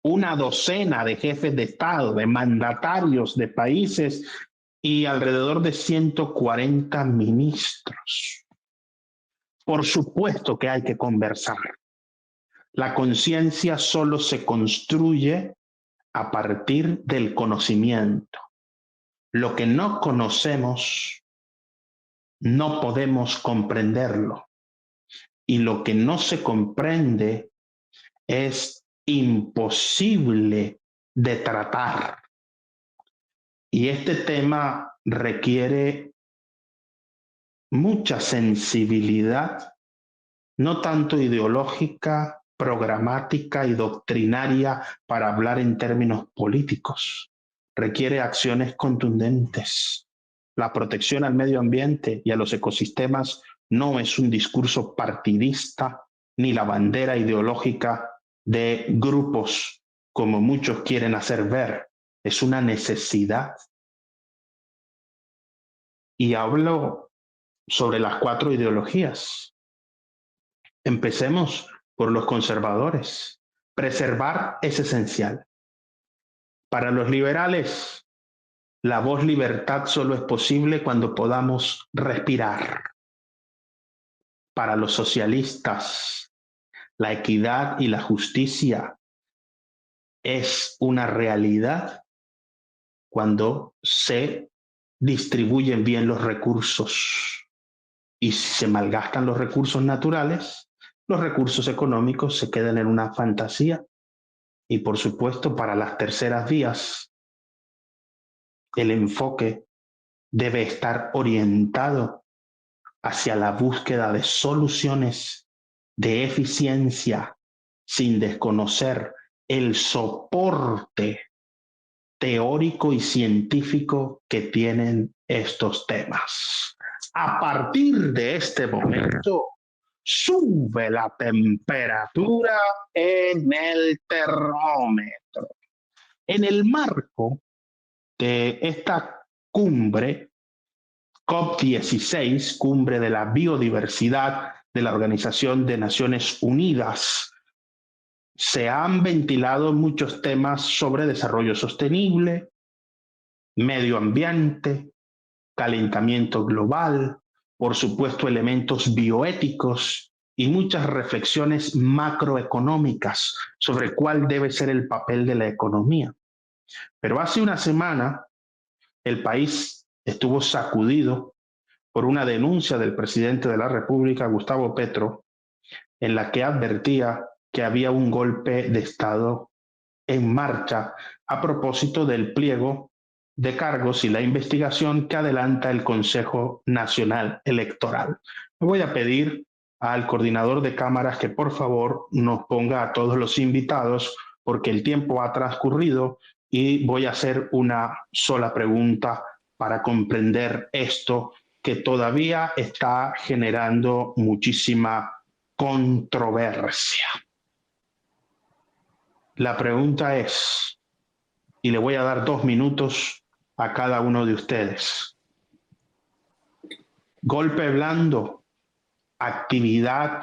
una docena de jefes de Estado, de mandatarios de países y alrededor de 140 ministros. Por supuesto que hay que conversar. La conciencia solo se construye a partir del conocimiento. Lo que no conocemos, no podemos comprenderlo. Y lo que no se comprende es imposible de tratar. Y este tema requiere mucha sensibilidad, no tanto ideológica, programática y doctrinaria para hablar en términos políticos. Requiere acciones contundentes. La protección al medio ambiente y a los ecosistemas no es un discurso partidista ni la bandera ideológica de grupos como muchos quieren hacer ver. Es una necesidad. Y hablo sobre las 4 ideologías. Empecemos por los conservadores. Preservar es esencial. Para los liberales, la voz libertad solo es posible cuando podamos respirar. Para los socialistas, la equidad y la justicia es una realidad cuando se distribuyen bien los recursos. Y si se malgastan los recursos naturales, los recursos económicos se quedan en una fantasía. Y por supuesto, para las terceras vías, el enfoque debe estar orientado hacia la búsqueda de soluciones de eficiencia sin desconocer el soporte teórico y científico que tienen estos temas. A partir de este momento, sube la temperatura en el termómetro. En el marco de esta cumbre, COP16, Cumbre de la Biodiversidad de la Organización de Naciones Unidas, se han ventilado muchos temas sobre desarrollo sostenible, medio ambiente, calentamiento global, por supuesto elementos bioéticos y muchas reflexiones macroeconómicas sobre cuál debe ser el papel de la economía. Pero hace una semana el país estuvo sacudido por una denuncia del presidente de la República, Gustavo Petro, en la que advertía que había un golpe de Estado en marcha a propósito del pliego de cargos y la investigación que adelanta el Consejo Nacional Electoral. Me voy a pedir al coordinador de cámaras que por favor nos ponga a todos los invitados porque el tiempo ha transcurrido y voy a hacer una sola pregunta para comprender esto que todavía está generando muchísima controversia. La pregunta es, y le voy a dar 2 minutos a cada uno de ustedes. Golpe blando, actividad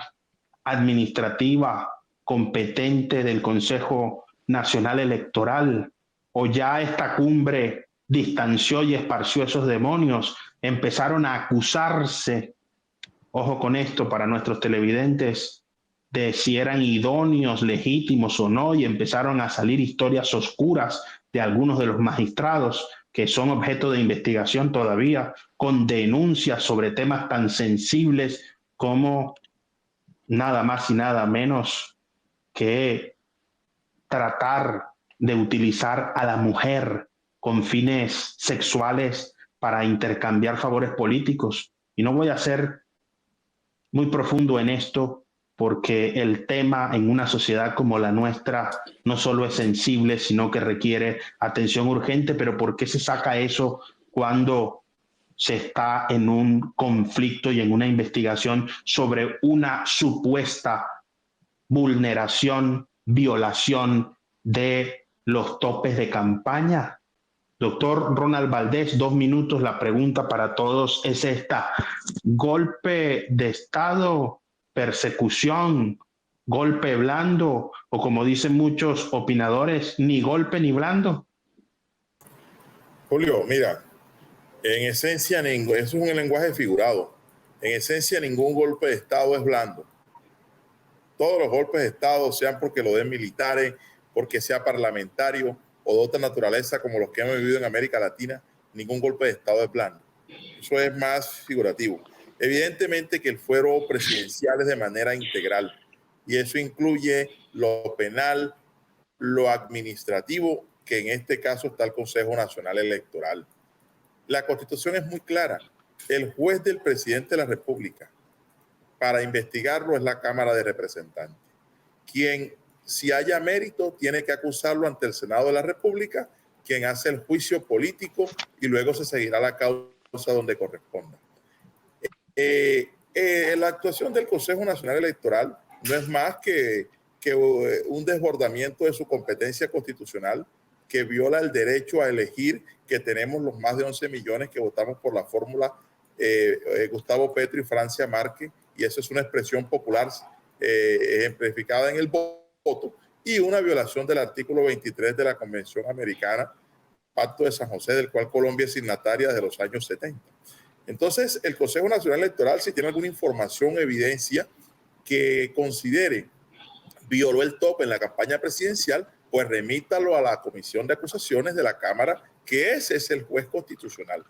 administrativa competente del Consejo Nacional Electoral, o ya esta cumbre distanció y esparció esos demonios, empezaron a acusarse, ojo con esto para nuestros televidentes, de si eran idóneos, legítimos o no, y empezaron a salir historias oscuras de algunos de los magistrados que son objeto de investigación todavía, con denuncias sobre temas tan sensibles como nada más y nada menos que tratar de utilizar a la mujer con fines sexuales para intercambiar favores políticos. Y no voy a ser muy profundo en esto, porque el tema en una sociedad como la nuestra no solo es sensible, sino que requiere atención urgente. Pero ¿por qué se saca eso cuando se está en un conflicto y en una investigación sobre una supuesta vulneración, violación de los topes de campaña? Doctor Ronald Valdés, 2 minutos. La pregunta para todos es esta: ¿golpe de Estado, persecución, golpe blando, o como dicen muchos opinadores, ni golpe ni blando? Julio, mira, en esencia, eso es un lenguaje figurado. En esencia, ningún golpe de Estado es blando. Todos los golpes de Estado, sean porque lo den militares, porque sea parlamentario o de otra naturaleza como los que hemos vivido en América Latina, ningún golpe de Estado es blando. Eso es más figurativo. Evidentemente que el fuero presidencial es de manera integral y eso incluye lo penal, lo administrativo, que en este caso está el Consejo Nacional Electoral. La Constitución es muy clara. El juez del presidente de la República para investigarlo es la Cámara de Representantes, quien, si haya mérito, tiene que acusarlo ante el Senado de la República, quien hace el juicio político y luego se seguirá la causa donde corresponda. La actuación del Consejo Nacional Electoral no es más que un desbordamiento de su competencia constitucional que viola el derecho a elegir que tenemos los más de 11 millones que votamos por la fórmula Gustavo Petro y Francia Márquez, y eso es una expresión popular ejemplificada en el voto, y una violación del artículo 23 de la Convención Americana, Pacto de San José, del cual Colombia es signataria desde los años 70. Entonces, el Consejo Nacional Electoral, si tiene alguna información, evidencia que considere violó el tope en la campaña presidencial, pues remítalo a la Comisión de Acusaciones de la Cámara, que ese es el juez constitucional.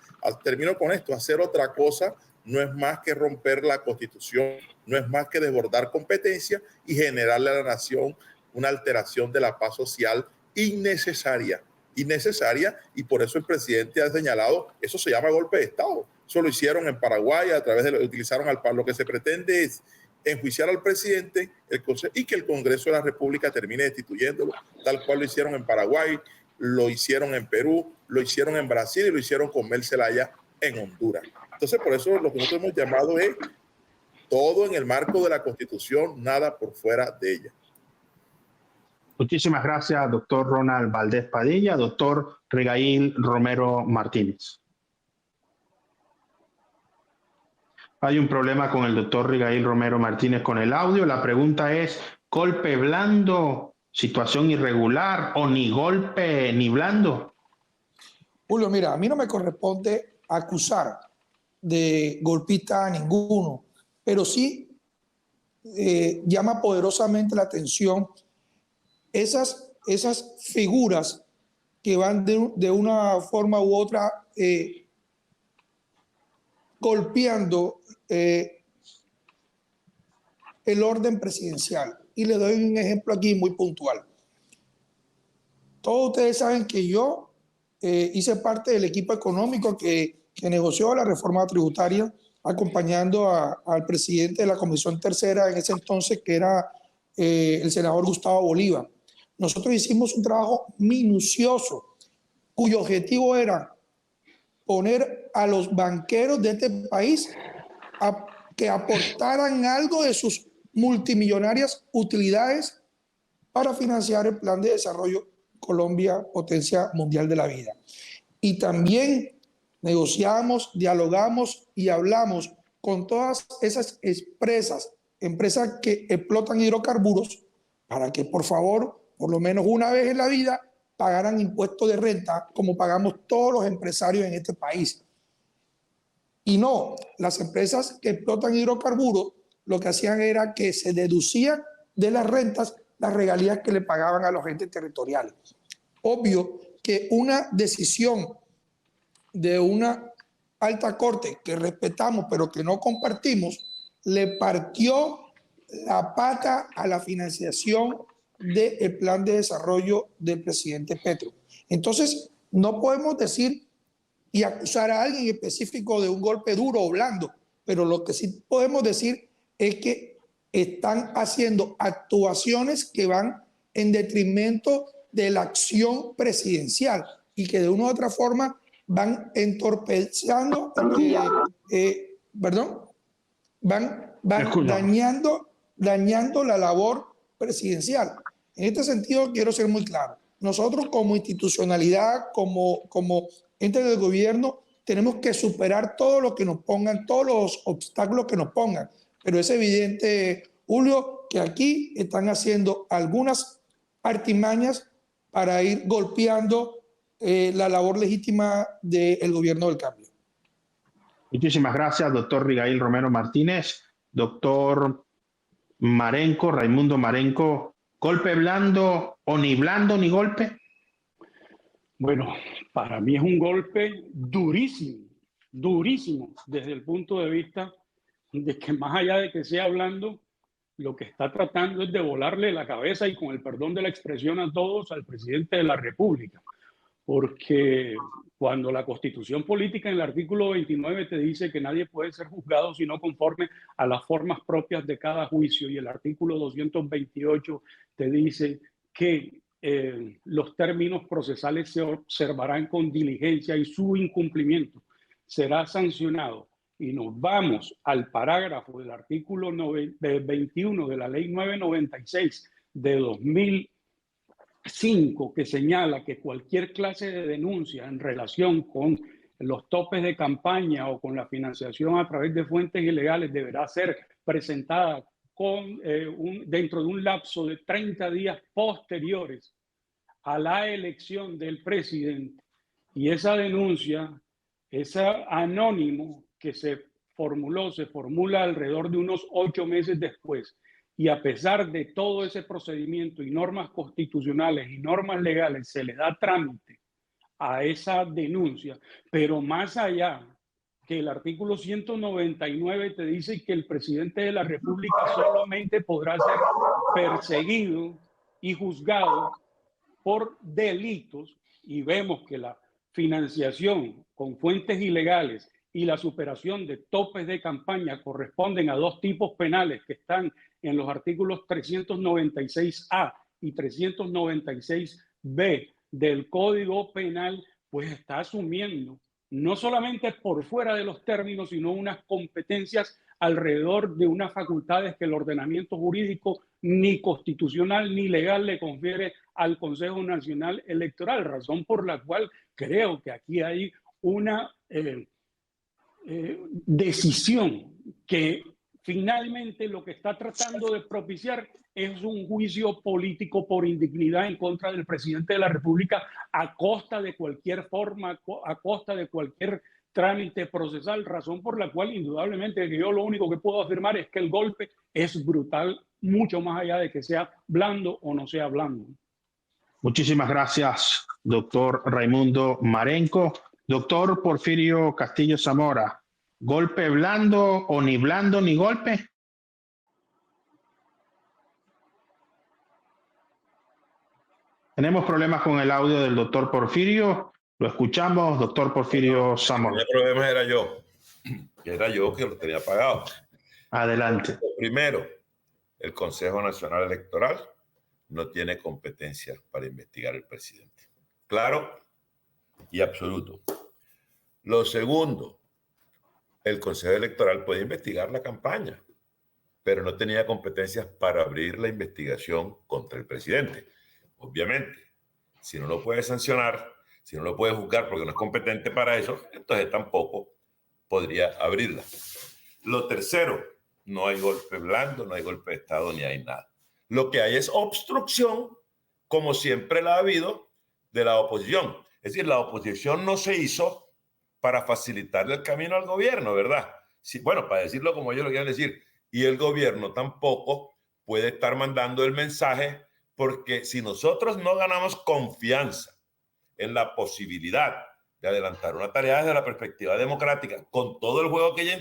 Termino con esto: hacer otra cosa no es más que romper la Constitución, no es más que desbordar competencia y generarle a la nación una alteración de la paz social innecesaria, y por eso el presidente ha señalado, eso se llama golpe de Estado. Eso lo hicieron en Paraguay, a través de utilizaron lo que se pretende es enjuiciar al presidente y que el Congreso de la República termine destituyéndolo, tal cual lo hicieron en Paraguay, lo hicieron en Perú, lo hicieron en Brasil y lo hicieron con Mel Zelaya en Honduras. Entonces, por eso lo que nosotros hemos llamado es todo en el marco de la Constitución, nada por fuera de ella. Muchísimas gracias, doctor Ronald Valdés Padilla. Doctor Rigail Romero Martínez. Hay un problema con el doctor Rigail Romero Martínez con el audio. La pregunta es: ¿golpe blando, situación irregular o ni golpe ni blando? Julio, mira, a mí no me corresponde acusar de golpista a ninguno, pero sí llama poderosamente la atención esas figuras que van de una forma u otra golpeando el orden presidencial. Y le doy un ejemplo aquí muy puntual. Todos ustedes saben que yo hice parte del equipo económico que negoció la reforma tributaria, acompañando al presidente de la Comisión Tercera en ese entonces, que era el senador Gustavo Bolívar. Nosotros hicimos un trabajo minucioso, cuyo objetivo era poner a los banqueros de este país a que aportaran algo de sus multimillonarias utilidades para financiar el Plan de Desarrollo Colombia, Potencia Mundial de la Vida. Y también negociamos, dialogamos y hablamos con todas esas empresas que explotan hidrocarburos, para que por favor, por lo menos una vez en la vida, pagaran impuestos de renta como pagamos todos los empresarios en este país. Y no, las empresas que explotan hidrocarburos lo que hacían era que se deducían de las rentas las regalías que le pagaban a los entes territoriales. Obvio que una decisión de una alta corte que respetamos pero que no compartimos, le partió la pata a la financiación del plan de desarrollo del presidente Petro. Entonces, no podemos decir y acusar a alguien específico de un golpe duro o blando, pero lo que sí podemos decir es que están haciendo actuaciones que van en detrimento de la acción presidencial y que de una u otra forma van entorpeciendo, van dañando la labor presidencial. En este sentido, quiero ser muy claro. Nosotros como institucionalidad, como ente del gobierno, tenemos que superar todo lo que nos pongan, todos los obstáculos que nos pongan. Pero es evidente, Julio, que aquí están haciendo algunas artimañas para ir golpeando la labor legítima del gobierno del cambio. Muchísimas gracias, doctor Rigail Romero Martínez. Doctor Marenco, Raimundo Marenco, ¿golpe blando o ni blando ni golpe? Bueno, para mí es un golpe durísimo, durísimo, desde el punto de vista de que más allá de que sea blando, lo que está tratando es de volarle la cabeza, y con el perdón de la expresión a todos, al presidente de la República. Porque cuando la Constitución Política en el artículo 29 te dice que nadie puede ser juzgado sino conforme a las formas propias de cada juicio, y el artículo 228 te dice que los términos procesales se observarán con diligencia y su incumplimiento será sancionado, y nos vamos al parágrafo del artículo 21 de la ley 996 de 2005, que señala que cualquier clase de denuncia en relación con los topes de campaña o con la financiación a través de fuentes ilegales deberá ser presentada dentro de un lapso de 30 días posteriores a la elección del presidente. Y esa denuncia, ese anónimo que se formula alrededor de unos 8 meses después. Y a pesar de todo ese procedimiento y normas constitucionales y normas legales, se le da trámite a esa denuncia. Pero más allá, que el artículo 199 te dice que el presidente de la República solamente podrá ser perseguido y juzgado por delitos, y vemos que la financiación con fuentes ilegales y la superación de topes de campaña corresponden a dos tipos penales que están en los artículos 396A y 396B del Código Penal, pues está asumiendo no solamente por fuera de los términos, sino unas competencias alrededor de unas facultades que el ordenamiento jurídico ni constitucional ni legal le confiere al Consejo Nacional Electoral, razón por la cual creo que aquí hay una decisión que finalmente lo que está tratando de propiciar es un juicio político por indignidad en contra del presidente de la República a costa de cualquier forma, a costa de cualquier trámite procesal, razón por la cual indudablemente yo lo único que puedo afirmar es que el golpe es brutal, mucho más allá de que sea blando o no sea blando. Muchísimas gracias, doctor Raimundo Marenco. Doctor Porfirio Castillo Zamora, ¿golpe blando o ni blando ni golpe? Tenemos problemas con el audio del doctor Porfirio. Lo escuchamos, doctor Porfirio Zamora. El problema era yo que lo tenía pagado. Adelante. Primero, el Consejo Nacional Electoral no tiene competencia para investigar al presidente. Claro y absoluto. Lo segundo, el Consejo Electoral puede investigar la campaña, pero no tenía competencias para abrir la investigación contra el presidente. Obviamente, si no lo puede sancionar, si no lo puede juzgar porque no es competente para eso, entonces tampoco podría abrirla. Lo tercero, no hay golpe blando, no hay golpe de Estado, ni hay nada. Lo que hay es obstrucción, como siempre la ha habido, de la oposición. Es decir, la oposición no se hizo para facilitarle el camino al gobierno, ¿verdad? Sí, bueno, para decirlo como ellos lo quieren decir. Y el gobierno tampoco puede estar mandando el mensaje, porque si nosotros no ganamos confianza en la posibilidad de adelantar una tarea desde la perspectiva democrática, con todo el juego que ella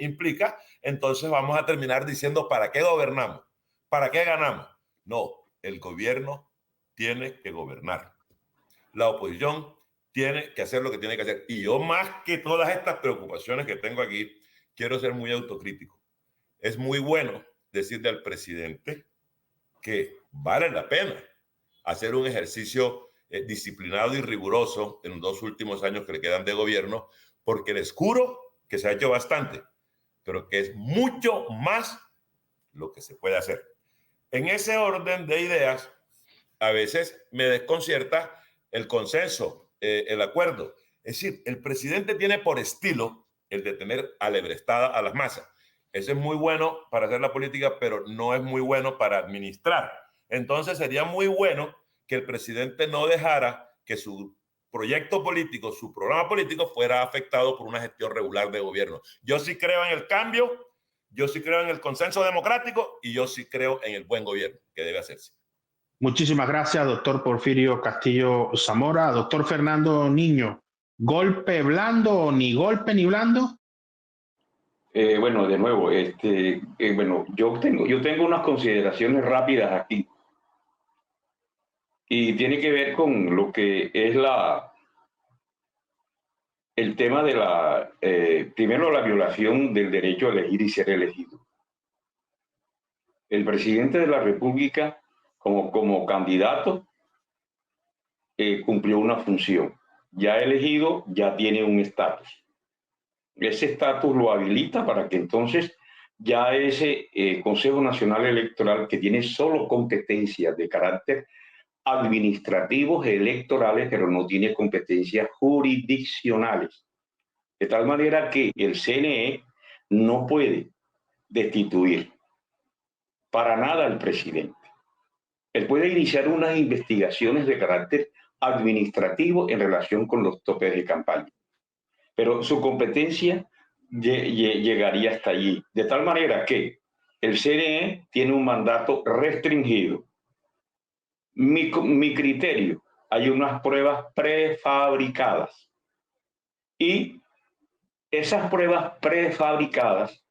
implica, entonces vamos a terminar diciendo, ¿para qué gobernamos? ¿Para qué ganamos? No, el gobierno tiene que gobernar. La oposición tiene que hacer lo que tiene que hacer. Y yo, más que todas estas preocupaciones que tengo aquí, quiero ser muy autocrítico. Es muy bueno decirle al presidente que vale la pena hacer un ejercicio disciplinado y riguroso en los 2 últimos años que le quedan de gobierno, porque les juro que se ha hecho bastante, pero que es mucho más lo que se puede hacer. En ese orden de ideas, a veces me desconcierta el consenso, el acuerdo. Es decir, el presidente tiene por estilo el de tener alebrestada a las masas. Eso es muy bueno para hacer la política, pero no es muy bueno para administrar. Entonces sería muy bueno que el presidente no dejara que su proyecto político, su programa político fuera afectado por una gestión regular de gobierno. Yo sí creo en el cambio, yo sí creo en el consenso democrático y yo sí creo en el buen gobierno que debe hacerse. Muchísimas gracias, doctor Porfirio Castillo Zamora. Doctor Fernando Niño, ¿golpe blando o ni golpe ni blando? Bueno, de nuevo, bueno, yo tengo unas consideraciones rápidas aquí. Y tiene que ver con lo que es el tema de primero, la violación del derecho a elegir y ser elegido. El presidente de la República, como candidato, cumplió una función. Ya elegido, ya tiene un estatus. Ese estatus lo habilita para que entonces ya ese Consejo Nacional Electoral, que tiene solo competencias de carácter administrativos electorales, pero no tiene competencias jurisdiccionales. De tal manera que el CNE no puede destituir para nada al presidente. Él puede iniciar unas investigaciones de carácter administrativo en relación con los topes de campaña, pero su competencia llegaría hasta allí. De tal manera que el CNE tiene un mandato restringido. Mi criterio, hay unas pruebas prefabricadas y esas pruebas prefabricadas,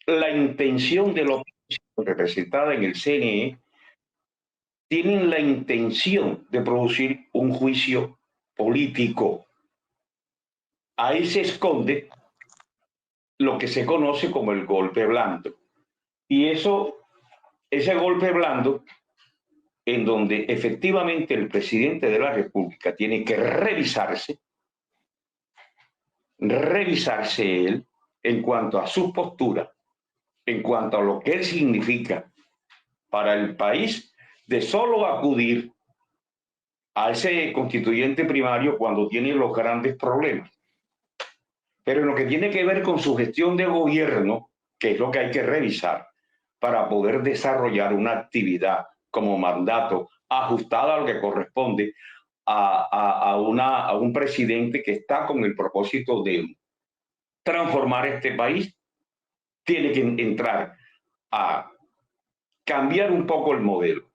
la intención de la oposición representada en el CNE tienen la intención de producir un juicio político. Ahí se esconde lo que se conoce como el golpe blando. Y ese golpe blando, en donde efectivamente el presidente de la República tiene que revisarse él en cuanto a su postura, en cuanto a lo que él significa para el país, de solo acudir a ese constituyente primario cuando tiene los grandes problemas. Pero en lo que tiene que ver con su gestión de gobierno, que es lo que hay que revisar para poder desarrollar una actividad como mandato ajustada a lo que corresponde a un presidente que está con el propósito de transformar este país, tiene que entrar a cambiar un poco el modelo.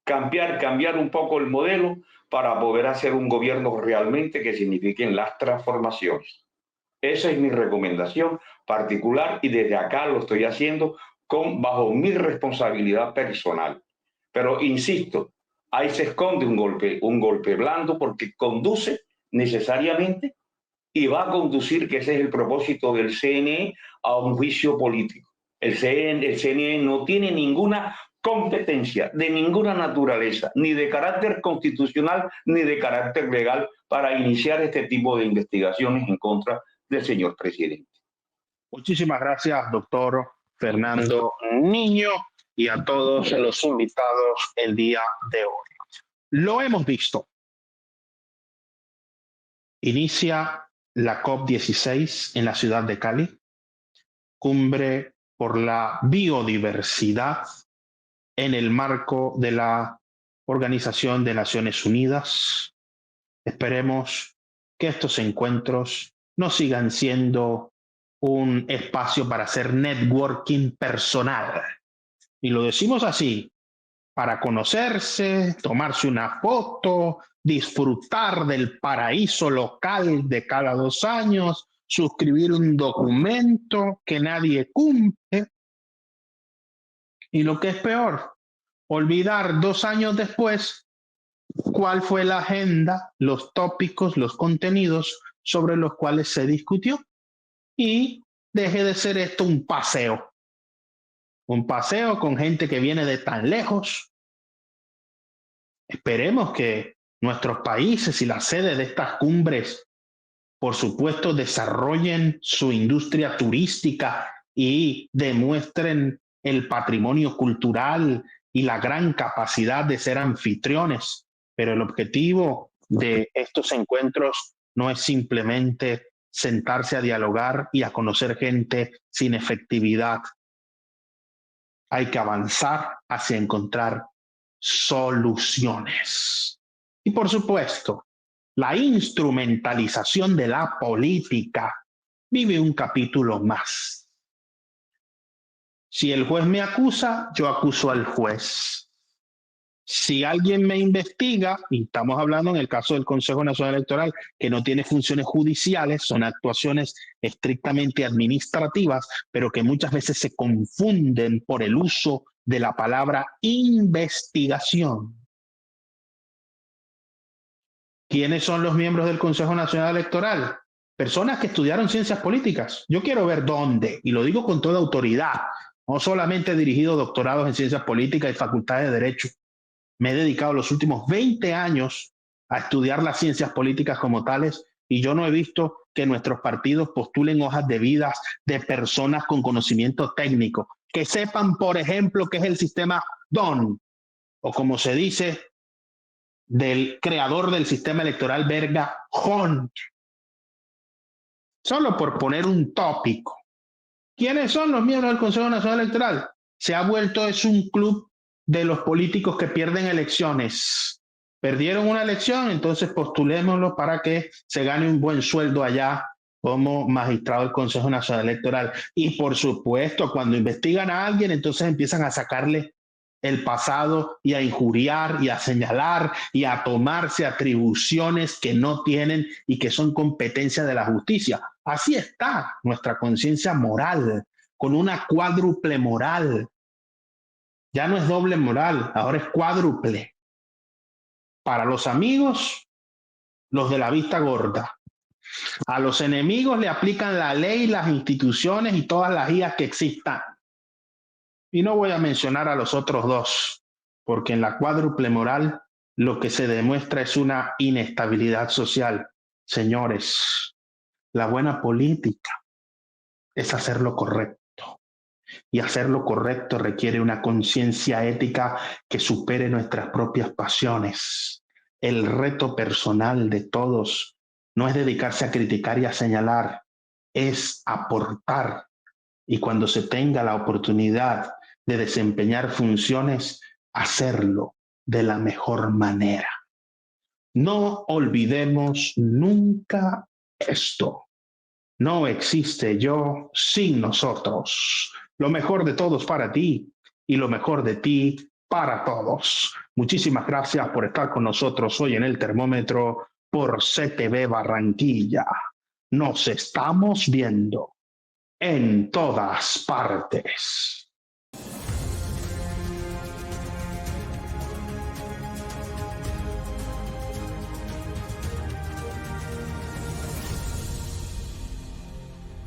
Cambiar un poco el modelo para poder hacer un gobierno realmente que signifiquen las transformaciones. Esa es mi recomendación particular y desde acá lo estoy haciendo bajo mi responsabilidad personal. Pero insisto, ahí se esconde un golpe blando porque conduce necesariamente y va a conducir, que ese es el propósito del CNE, a un juicio político. El CNE no tiene ninguna competencia de ninguna naturaleza, ni de carácter constitucional, ni de carácter legal, para iniciar este tipo de investigaciones en contra del señor presidente. Muchísimas gracias, doctor Fernando Niño, y a todos los invitados el día de hoy. Lo hemos visto. Inicia la COP16 en la ciudad de Cali, cumbre por la biodiversidad en el marco de la Organización de Naciones Unidas. Esperemos que estos encuentros no sigan siendo un espacio para hacer networking personal. Y lo decimos así, para conocerse, tomarse una foto, disfrutar del paraíso local de cada 2 años, suscribir un documento que nadie cumple. Y lo que es peor, olvidar 2 años después cuál fue la agenda, los tópicos, los contenidos sobre los cuales se discutió. Y deje de ser esto un paseo con gente que viene de tan lejos. Esperemos que nuestros países y las sedes de estas cumbres, por supuesto, desarrollen su industria turística y demuestren el patrimonio cultural y la gran capacidad de ser anfitriones. Pero el objetivo de estos encuentros no es simplemente sentarse a dialogar y a conocer gente sin efectividad. Hay que avanzar hacia encontrar soluciones. Y por supuesto, la instrumentalización de la política vive un capítulo más. Si el juez me acusa, yo acuso al juez. Si alguien me investiga, y estamos hablando en el caso del Consejo Nacional Electoral, que no tiene funciones judiciales, son actuaciones estrictamente administrativas, pero que muchas veces se confunden por el uso de la palabra investigación. ¿Quiénes son los miembros del Consejo Nacional Electoral? Personas que estudiaron ciencias políticas. Yo quiero ver dónde, y lo digo con toda autoridad, no solamente he dirigido doctorados en ciencias políticas y facultades de Derecho. Me he dedicado los últimos 20 años a estudiar las ciencias políticas como tales y yo no he visto que nuestros partidos postulen hojas de vida de personas con conocimiento técnico, que sepan, por ejemplo, qué es el sistema DON, o como se dice, del creador del sistema electoral belga, Hunt. solo por poner un tópico. ¿Quiénes son los miembros del Consejo Nacional Electoral? Se ha vuelto, es un club de los políticos que pierden elecciones. Perdieron una elección, entonces postulémoslo para que se gane un buen sueldo allá como magistrado del Consejo Nacional Electoral. Y por supuesto, cuando investigan a alguien, entonces empiezan a sacarle el pasado y a injuriar y a señalar y a tomarse atribuciones que no tienen y que son competencia de la justicia. Así está nuestra conciencia moral, con una cuádruple moral. Ya no es doble moral, ahora es cuádruple. Para los amigos, los de la vista gorda. A los enemigos le aplican la ley, las instituciones y todas las guías que existan. Y no voy a mencionar a los otros dos, porque en la cuádruple moral lo que se demuestra es una inestabilidad social. Señores, la buena política es hacer lo correcto. Y hacer lo correcto requiere una conciencia ética que supere nuestras propias pasiones. El reto personal de todos no es dedicarse a criticar y a señalar, es aportar. Y cuando se tenga la oportunidad de desempeñar funciones, hacerlo de la mejor manera. No olvidemos nunca esto. No existe yo sin nosotros. Lo mejor de todos para ti y lo mejor de ti para todos. Muchísimas gracias por estar con nosotros hoy en el termómetro por CTV Barranquilla. Nos estamos viendo en todas partes.